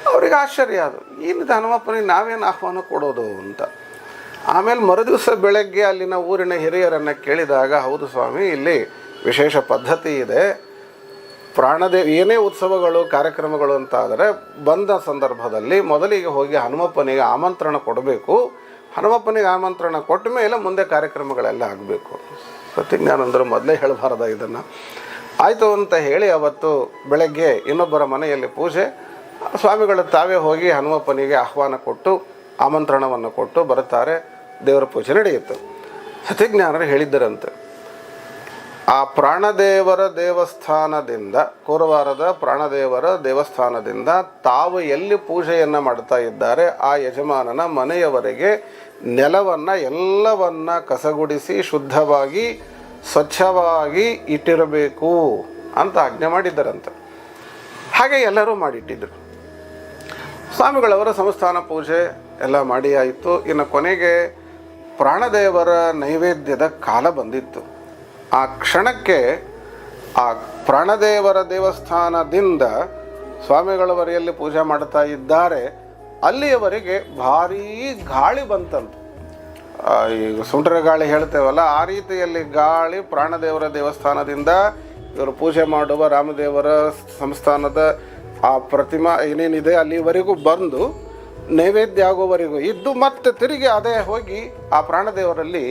ಅವರಿಗೆ ಆಶ್ಚರ್ಯ ಅದು, ಏನಿದೆ ಹನುಮಪ್ಪನಿಗೆ ನಾವೇನು ಆಹ್ವಾನ ಕೊಡೋದು ಅಂತ. ಆಮೇಲೆ ಮರುದಿವಸ ಬೆಳಗ್ಗೆ ಅಲ್ಲಿನ ಊರಿನ ಹಿರಿಯರನ್ನು ಕೇಳಿದಾಗ, ಹೌದು ಸ್ವಾಮಿ, ಇಲ್ಲಿ ವಿಶೇಷ ಪದ್ಧತಿ ಇದೆ. ಏನೇ ಉತ್ಸವಗಳು ಕಾರ್ಯಕ್ರಮಗಳು ಅಂತ ಆದರೆ ಬಂದ ಸಂದರ್ಭದಲ್ಲಿ ಮೊದಲಿಗೆ ಹೋಗಿ ಹನುಮಪ್ಪನಿಗೆ ಆಮಂತ್ರಣ ಕೊಡಬೇಕು. ಹನುಮಪ್ಪನಿಗೆ ಆಮಂತ್ರಣ ಕೊಟ್ಟ ಮೇಲೆ ಮುಂದೆ ಕಾರ್ಯಕ್ರಮಗಳೆಲ್ಲ ಆಗಬೇಕು. ಸತ್ಯಜ್ಞಾನಂದರು ಮೊದಲೇ ಹೇಳಬಾರ್ದ ಇದನ್ನು. ಆಯಿತು ಅಂತ ಹೇಳಿ ಅವತ್ತು ಬೆಳಗ್ಗೆ ಇನ್ನೊಬ್ಬರ ಮನೆಯಲ್ಲಿ ಪೂಜೆ, ಸ್ವಾಮಿಗಳು ತಾವೇ ಹೋಗಿ ಹನುಮಪ್ಪನಿಗೆ ಆಹ್ವಾನ ಕೊಟ್ಟು ಆಮಂತ್ರಣವನ್ನು ಕೊಟ್ಟು ಬರುತ್ತಾರೆ. ದೇವರ ಪೂಜೆ ನಡೆಯಿತು. ಸತ್ಯಜ್ಞಾನರು ಹೇಳಿದ್ದರಂತೆ, ಆ ಪ್ರಾಣದೇವರ ದೇವಸ್ಥಾನದಿಂದ, ಕೋರವಾರದ ಪ್ರಾಣದೇವರ ದೇವಸ್ಥಾನದಿಂದ ತಾವು ಎಲ್ಲಿ ಪೂಜೆಯನ್ನು ಮಾಡ್ತಾ ಇದ್ದಾರೆ ಆ ಯಜಮಾನನ ಮನೆಯವರೆಗೆ ನೆಲವನ್ನು ಎಲ್ಲವನ್ನ ಕಸಗುಡಿಸಿ ಶುದ್ಧವಾಗಿ ಸ್ವಚ್ಛವಾಗಿ ಇಟ್ಟಿರಬೇಕು ಅಂತ ಆಜ್ಞೆ ಮಾಡಿದ್ದರಂತೆ. ಹಾಗೆ ಎಲ್ಲರೂ ಮಾಡಿಟ್ಟಿದ್ದರು. ಸ್ವಾಮಿಗಳವರ ಸಂಸ್ಥಾನ ಪೂಜೆ ಎಲ್ಲ ಮಾಡಿ ಆಯಿತು. ಇನ್ನು ಕೊನೆಗೆ ಪ್ರಾಣದೇವರ ನೈವೇದ್ಯದ ಕಾಲ ಬಂದಿತ್ತು. ಆ ಕ್ಷಣಕ್ಕೆ ಆ ಪ್ರಾಣದೇವರ ದೇವಸ್ಥಾನದಿಂದ ಸ್ವಾಮಿಗಳವರೆಯಲ್ಲಿ ಪೂಜೆ ಮಾಡ್ತಾ ಇದ್ದಾರೆ, ಅಲ್ಲಿಯವರೆಗೆ ಭಾರೀ ಗಾಳಿ ಬಂತಂತೆ. ಈಗ ಸುಂಟರ ಗಾಳಿ ಹೇಳ್ತೇವಲ್ಲ, ಆ ರೀತಿಯಲ್ಲಿ ಗಾಳಿ ಪ್ರಾಣದೇವರ ದೇವಸ್ಥಾನದಿಂದ ಇವರು ಪೂಜೆ ಮಾಡುವ ರಾಮದೇವರ ಸಂಸ್ಥಾನದ ಆ ಪ್ರತಿಮಾ ಏನೇನಿದೆ ಅಲ್ಲಿವರೆಗೂ ಬಂದು ನೈವೇದ್ಯ ಆಗೋವರೆಗೂ ಇದ್ದು ಮತ್ತೆ ತಿರುಗಿ ಅದೇ ಹೋಗಿ ಆ ಪ್ರಾಣದೇವರಲ್ಲಿ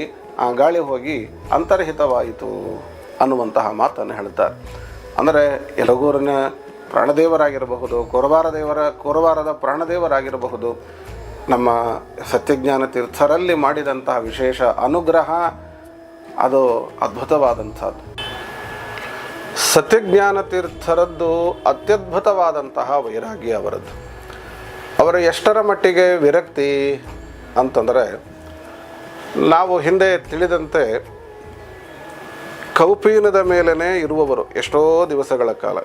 ಆ ಗಾಳಿ ಹೋಗಿ ಅಂತರ್ಹಿತವಾಯಿತು ಅನ್ನುವಂತಹ ಮಾತನ್ನು ಹೇಳ್ತಾರೆ. ಅಂದರೆ ಯಲಗೂರಿನ ಪ್ರಾಣದೇವರಾಗಿರಬಹುದು, ಕೋರವಾರದ ಪ್ರಾಣದೇವರಾಗಿರಬಹುದು, ನಮ್ಮ ಸತ್ಯಜ್ಞಾನ ತೀರ್ಥರಲ್ಲಿ ಮಾಡಿದಂತಹ ವಿಶೇಷ ಅನುಗ್ರಹ ಅದು ಅದ್ಭುತವಾದಂಥದ್ದು. ಸತ್ಯಜ್ಞಾನ ತೀರ್ಥರದ್ದು ಅತ್ಯದ್ಭುತವಾದಂತಹ ವೈರಾಗ್ಯ ಅವರದ್ದು. ಅವರ ಎಷ್ಟರ ಮಟ್ಟಿಗೆ ವಿರಕ್ತಿ ಅಂತಂದರೆ, ನಾವು ಹಿಂದೆ ತಿಳಿದಂತೆ ಕೌಪೀನದ ಮೇಲೇ ಇರುವವರು ಎಷ್ಟೋ ದಿವಸಗಳ ಕಾಲ.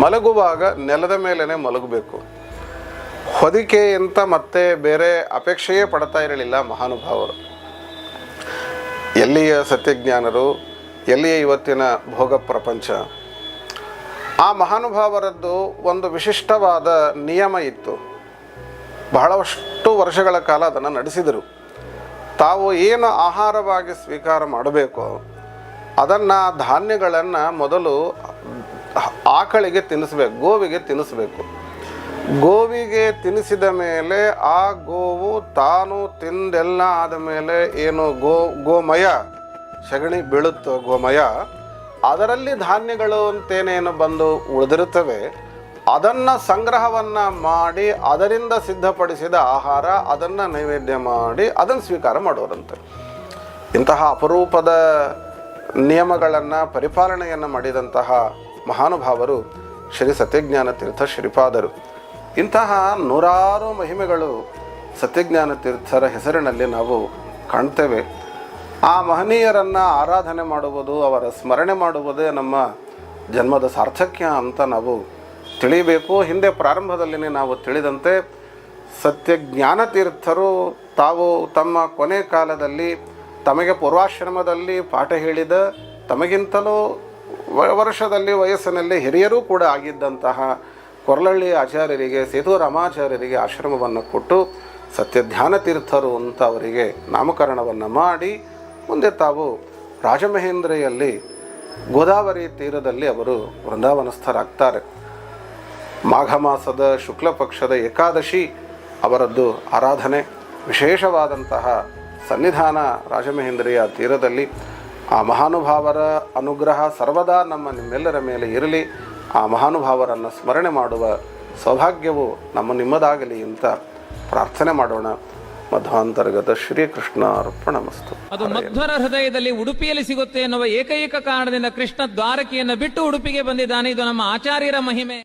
ಮಲಗುವಾಗ ನೆಲದ ಮೇಲೇ ಮಲಗಬೇಕು. ಹೊದಿಕೆ ಅಂತ ಮತ್ತೆ ಬೇರೆ ಅಪೇಕ್ಷೆಯೇ ಪಡ್ತಾ ಇರಲಿಲ್ಲ ಮಹಾನುಭಾವರು. ಎಲ್ಲಿಯ ಸತ್ಯಜ್ಞಾನರು, ಎಲ್ಲಿಯ ಇವತ್ತಿನ ಭೋಗ ಪ್ರಪಂಚ. ಆ ಮಹಾನುಭಾವರದ್ದು ಒಂದು ವಿಶಿಷ್ಟವಾದ ನಿಯಮ ಇತ್ತು. ಬಹಳಷ್ಟು ವರ್ಷಗಳ ಕಾಲ ಅದನ್ನು ನಡೆಸಿದರು. ತಾವು ಏನು ಆಹಾರವಾಗಿ ಸ್ವೀಕಾರ ಮಾಡಬೇಕೋ ಅದನ್ನು, ಧಾನ್ಯಗಳನ್ನು ಮೊದಲು ಆಕಳಿಗೆ ತಿನ್ನಿಸ್ಬೇಕು, ಗೋವಿಗೆ ತಿನ್ನಿಸ್ಬೇಕು. ಗೋವಿಗೆ ತಿನ್ನಿಸಿದ ಮೇಲೆ ಆ ಗೋವು ತಾನು ತಿಂದೆಲ್ಲ ಆದ ಮೇಲೆ ಏನು ಗೋಮಯ ಸಗಣಿ ಬೀಳುತ್ತೋ, ಗೋಮಯ, ಅದರಲ್ಲಿ ಧಾನ್ಯಗಳು ಅಂತೇನೇನು ಬಂದು ಉಳಿದಿರುತ್ತವೆ, ಅದನ್ನು ಸಂಗ್ರಹವನ್ನು ಮಾಡಿ ಅದರಿಂದ ಸಿದ್ಧಪಡಿಸಿದ ಆಹಾರ ಅದನ್ನು ನೈವೇದ್ಯ ಮಾಡಿ ಅದನ್ನು ಸ್ವೀಕಾರ ಮಾಡೋರಂತೆ. ಇಂತಹ ಅಪರೂಪದ ನಿಯಮಗಳನ್ನು ಪರಿಪಾಲನೆಯನ್ನು ಮಾಡಿದಂತಹ ಮಹಾನುಭಾವರು ಶ್ರೀ ಸತ್ಯಜ್ಞಾನ ತೀರ್ಥ ಶ್ರೀಪಾದರು. ಇಂತಹ ನೂರಾರು ಮಹಿಮೆಗಳು ಸತ್ಯಜ್ಞಾನ ತೀರ್ಥರ ಹೆಸರಿನಲ್ಲಿ ನಾವು ಕಾಣ್ತೇವೆ. ಆ ಮಹನೀಯರನ್ನು ಆರಾಧನೆ ಮಾಡುವುದು, ಅವರ ಸ್ಮರಣೆ ಮಾಡುವುದೇ ನಮ್ಮ ಜನ್ಮದ ಸಾರ್ಥಕ್ಯ ಅಂತ ನಾವು ತಿಳಿಯಬೇಕು. ಹಿಂದೆ ಪ್ರಾರಂಭದಲ್ಲಿನೇ ನಾವು ತಿಳಿದಂತೆ ಸತ್ಯಜ್ಞಾನ ತೀರ್ಥರು ತಾವು ತಮ್ಮ ಕೊನೆ ಕಾಲದಲ್ಲಿ ತಮಗೆ ಪೂರ್ವಾಶ್ರಮದಲ್ಲಿ ಪಾಠ ಹೇಳಿದ, ತಮಗಿಂತಲೂ ವರ್ಷದಲ್ಲಿ ವಯಸ್ಸಿನಲ್ಲಿ ಹಿರಿಯರೂ ಕೂಡ ಆಗಿದ್ದಂತಹ ಕೊರಲಳ್ಳಿ ಆಚಾರ್ಯರಿಗೆ, ಸೇತು ರಾಮಾಚಾರ್ಯರಿಗೆ ಆಶ್ರಮವನ್ನು ಕೊಟ್ಟು ಸತ್ಯಜ್ಞಾನ ತೀರ್ಥರು ಅಂತ ಅವರಿಗೆ ನಾಮಕರಣವನ್ನು ಮಾಡಿ ಮುಂದೆ ತಾವು ರಾಜಮಹೇಂದ್ರೆಯಲ್ಲಿ ಗೋದಾವರಿ ತೀರದಲ್ಲಿ ಅವರು ವೃಂದಾವನಸ್ಥರಾಗ್ತಾರೆ. ಮಾಘ ಮಾಸದ ಶುಕ್ಲ ಪಕ್ಷದ ಏಕಾದಶಿ ಅವರದ್ದು ಆರಾಧನೆ, ವಿಶೇಷವಾದಂತಹ ಸನ್ನಿಧಾನ ರಾಜಮಹೇಂದ್ರಿಯ ತೀರದಲ್ಲಿ. ಆ ಮಹಾನುಭಾವರ ಅನುಗ್ರಹ ಸರ್ವದಾ ನಿಮ್ಮೆಲ್ಲರ ಮೇಲೆ ಇರಲಿ. ಆ ಮಹಾನುಭಾವರನ್ನು ಸ್ಮರಣೆ ಮಾಡುವ ಸೌಭಾಗ್ಯವು ನಿಮ್ಮದಾಗಲಿ ಅಂತ ಪ್ರಾರ್ಥನೆ ಮಾಡೋಣ. ಮಧ್ವಾಂತರ್ಗತ ಶ್ರೀಕೃಷ್ಣ ಅರ್ಪಣಮಸ್ತು. ಅದು ಮಧ್ವರ ಹೃದಯದಲ್ಲಿ ಉಡುಪಿಯಲ್ಲಿ ಸಿಗುತ್ತೆ ಎನ್ನುವ ಏಕೈಕ ಕಾರಣದಿಂದ ಕೃಷ್ಣ ದ್ವಾರಕೆಯನ್ನು ಬಿಟ್ಟು ಉಡುಪಿಗೆ ಬಂದಿದ್ದಾನೆ. ಇದು ನಮ್ಮ ಆಚಾರ್ಯರ ಮಹಿಮೆ.